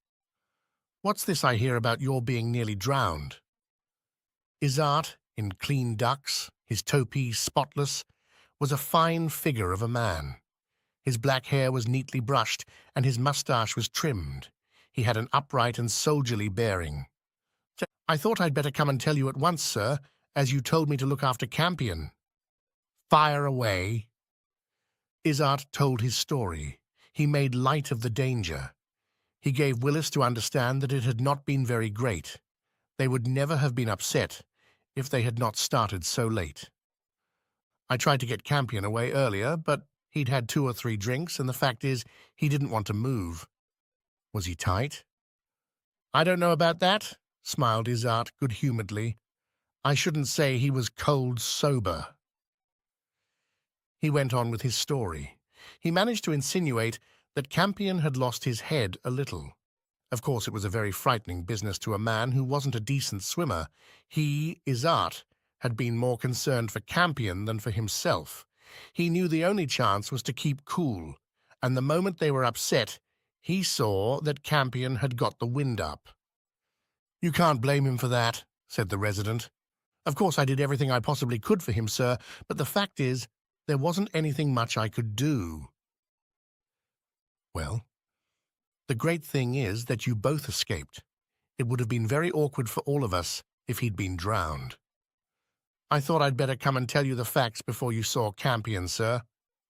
"What's this I hear about your being nearly drowned?" Izzart, in clean ducks, his topee spotless, was a fine figure of a man. His black hair was neatly brushed, and his moustache was trimmed. He had an upright and soldierly bearing. "I thought I'd better come and tell you at once, sir, as you told me to look after Campion." "Fire away." Izzart told his story. He made light of the danger. He gave Willis to understand that it had not been very great. They would never have been upset if they had not started so late. "I tried to get Campion away earlier, but he'd had 2 or 3 drinks, and the fact is, he didn't want to move." "Was he tight?" "I don't know about that," smiled Izzart good-humouredly. "I shouldn't say he was cold sober." He went on with his story. He managed to insinuate that Campion had lost his head a little. Of course, it was a very frightening business to a man who wasn't a decent swimmer. He, Izzart, had been more concerned for Campion than for himself. He knew the only chance was to keep cool, and the moment they were upset, he saw that Campion had got the wind up. "You can't blame him for that," said the resident. "Of course I did everything I possibly could for him, sir, but the fact is, there wasn't anything much I could do." "Well, the great thing is that you both escaped. It would have been very awkward for all of us if he'd been drowned." "I thought I'd better come and tell you the facts before you saw Campion, sir.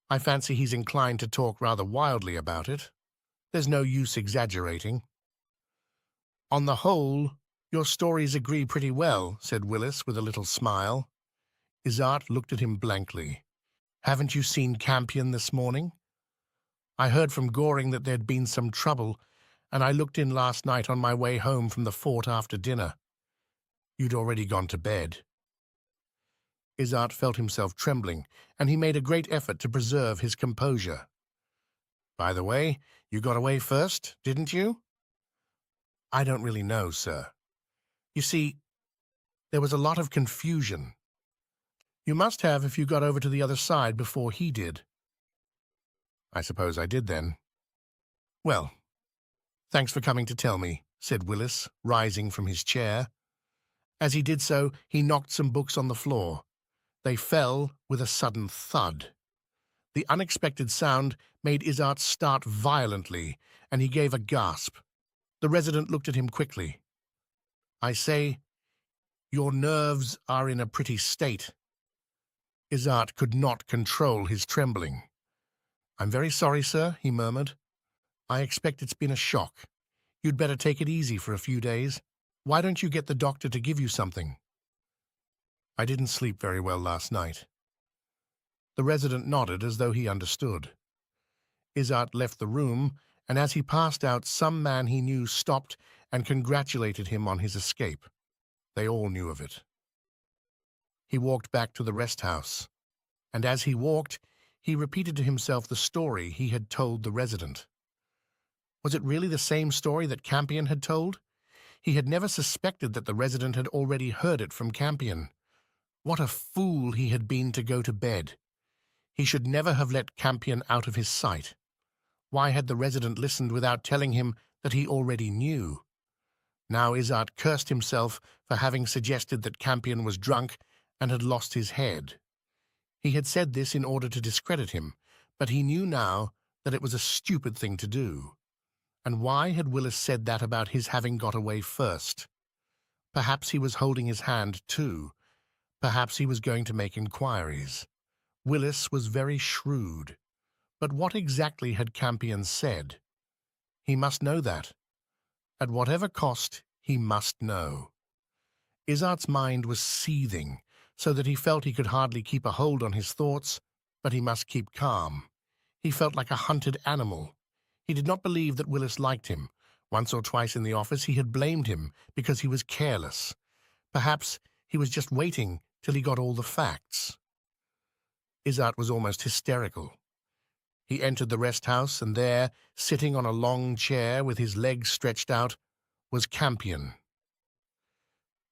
I fancy he's inclined to talk rather wildly about it. There's no use exaggerating." "On the whole, your stories agree pretty well," said Willis with a little smile. Izzart looked at him blankly. "Haven't you seen Campion this morning?" "I heard from Goring that there'd been some trouble, and I looked in last night on my way home from the fort after dinner." "You'd already gone to bed." Izzart felt himself trembling, and he made a great effort to preserve his composure. "By the way, you got away first, didn't you?" "I don't really know, sir. You see, there was a lot of confusion." "You must have if you got over to the other side before he did." "I suppose I did then." "Well, thanks for coming to tell me," said Willis, rising from his chair. As he did so, he knocked some books on the floor. They fell with a sudden thud. The unexpected sound made Izzart start violently, and he gave a gasp. The resident looked at him quickly. "I say, your nerves are in a pretty state." Izzart could not control his trembling. "I'm very sorry, sir," he murmured. "I expect it's been a shock. You'd better take it easy for a few days. Why don't you get the doctor to give you something?" "I didn't sleep very well last night." The resident nodded as though he understood. Izzart left the room, and as he passed out, some man he knew stopped and congratulated him on his escape. They all knew of it. He walked back to the rest house. and as he walked, he repeated to himself the story he had told the resident. Was it really the same story that Campion had told? He had never suspected that the resident had already heard it from Campion. What a fool he had been to go to bed. He should never have let Campion out of his sight. Why had the resident listened without telling him that he already knew? Now Izzart cursed himself for having suggested that Campion was drunk and had lost his head. He had said this in order to discredit him, but he knew now that it was a stupid thing to do. And why had Willis said that about his having got away first? Perhaps he was holding his hand too. Perhaps he was going to make inquiries. Willis was very shrewd. But what exactly had Campion said? He must know that. At whatever cost, he must know. Izzart's mind was seething, so that he felt he could hardly keep a hold on his thoughts, but he must keep calm. He felt like a hunted animal. He did not believe that Willis liked him. Once or twice in the office he had blamed him because he was careless. Perhaps he was just waiting till he got all the facts. Izzart was almost hysterical. He entered the rest house, and there, sitting on a long chair with his legs stretched out, was Campion.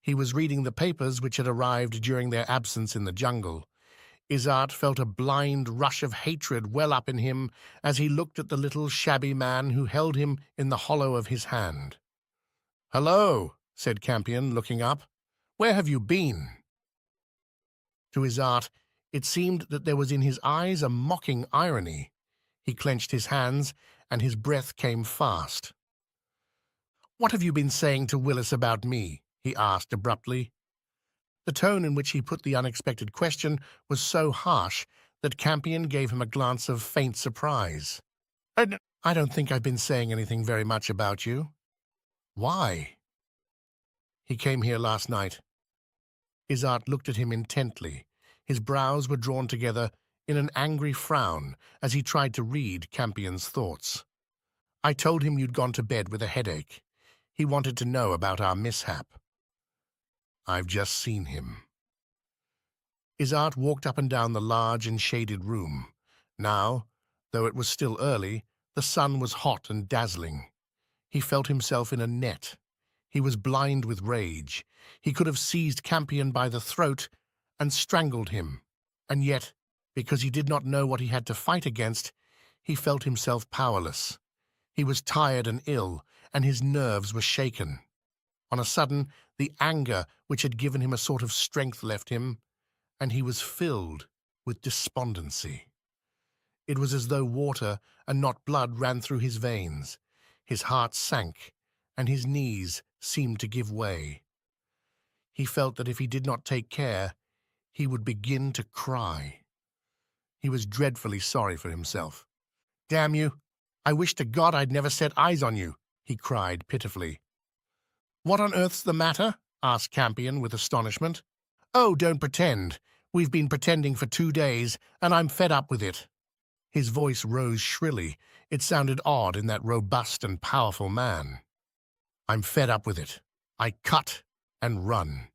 He was reading the papers which had arrived during their absence in the jungle. Izzart felt a blind rush of hatred well up in him as he looked at the little shabby man who held him in the hollow of his hand. "Hello," said Campion, looking up. "Where have you been?" To Izzart, it seemed that there was in his eyes a mocking irony. He clenched his hands, and his breath came fast. "What have you been saying to Willis about me?" he asked abruptly. The tone in which he put the unexpected question was so harsh that Campion gave him a glance of faint surprise. I don't think I've been saying anything very much about you." "Why?" "He came here last night." Izzart looked at him intently. His brows were drawn together in an angry frown as he tried to read Campion's thoughts. "I told him you'd gone to bed with a headache. He wanted to know about our mishap." "I've just seen him." Izzart walked up and down the large and shaded room. Now, though it was still early, the sun was hot and dazzling. He felt himself in a net. He was blind with rage. He could have seized Campion by the throat and strangled him, and yet, because he did not know what he had to fight against, he felt himself powerless. He was tired and ill, and his nerves were shaken. On a sudden, the anger which had given him a sort of strength left him, and he was filled with despondency. It was as though water and not blood ran through his veins. His heart sank, and his knees seemed to give way. He felt that if he did not take care, he would begin to cry. He was dreadfully sorry for himself. "Damn you! I wish to God I'd never set eyes on you," he cried pitifully. "What on earth's the matter?" asked Campion with astonishment. "Oh, don't pretend. We've been pretending for 2 days, and I'm fed up with it." His voice rose shrilly. It sounded odd in that robust and powerful man. "I'm fed up with it. I cut and run.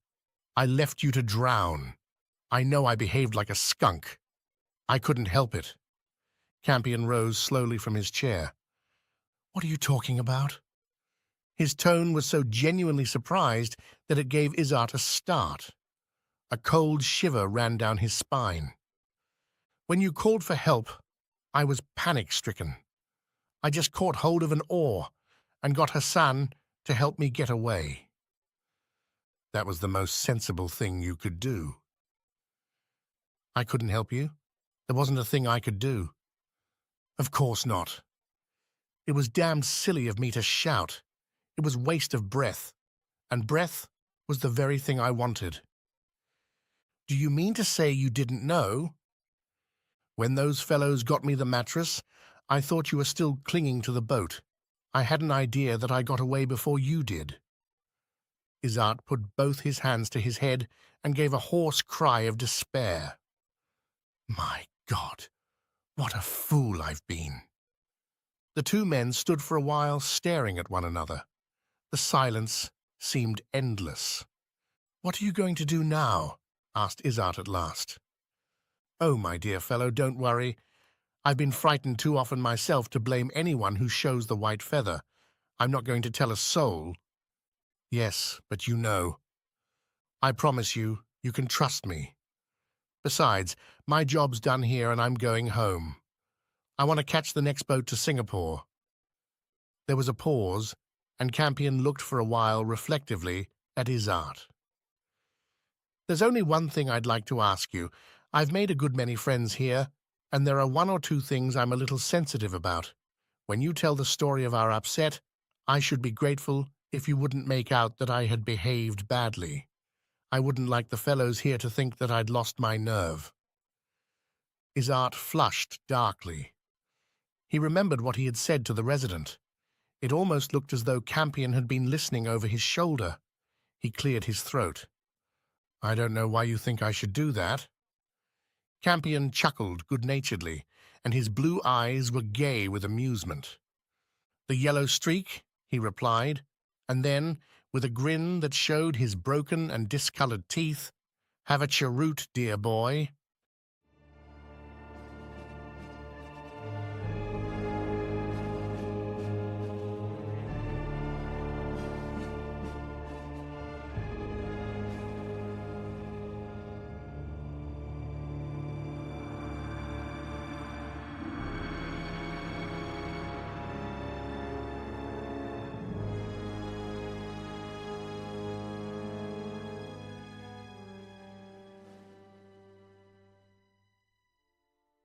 I left you to drown. I know I behaved like a skunk. I couldn't help it." Campion rose slowly from his chair. "What are you talking about?" His tone was so genuinely surprised that it gave Izzart a start. A cold shiver ran down his spine. "When you called for help, I was panic-stricken. I just caught hold of an oar and got Hassan to help me get away." "That was the most sensible thing you could do." "I couldn't help you. There wasn't a thing I could do." "Of course not." "It was damned silly of me to shout. It was waste of breath, and breath was the very thing I wanted." "Do you mean to say you didn't know?" "When those fellows got me the mattress, I thought you were still clinging to the boat. I had an idea that I got away before you did." Izzart put both his hands to his head and gave a hoarse cry of despair. "My God, what a fool I've been." The two men stood for a while staring at one another. The silence seemed endless. "What are you going to do now?" asked Izzart at last. Oh, my dear fellow, don't worry. I've been frightened too often myself to blame anyone who shows the white feather. I'm not going to tell a soul. Yes, but you know. I promise you, you can trust me. Besides, my job's done here and I'm going home. I want to catch the next boat to Singapore. There was a pause, and Campion looked for a while reflectively at Izzart. There's only one thing I'd like to ask you. I've made a good many friends here, and there are one or two things I'm a little sensitive about. When you tell the story of our upset, I should be grateful if you wouldn't make out that I had behaved badly. I wouldn't like the fellows here to think that I'd lost my nerve. Izzart flushed darkly. He remembered what he had said to the resident. It almost looked as though Campion had been listening over his shoulder. He cleared his throat. I don't know why you think I should do that. Campion chuckled good-naturedly, and his blue eyes were gay with amusement. The yellow streak, he replied, and then, with a grin that showed his broken and discoloured teeth, have a cheroot, dear boy.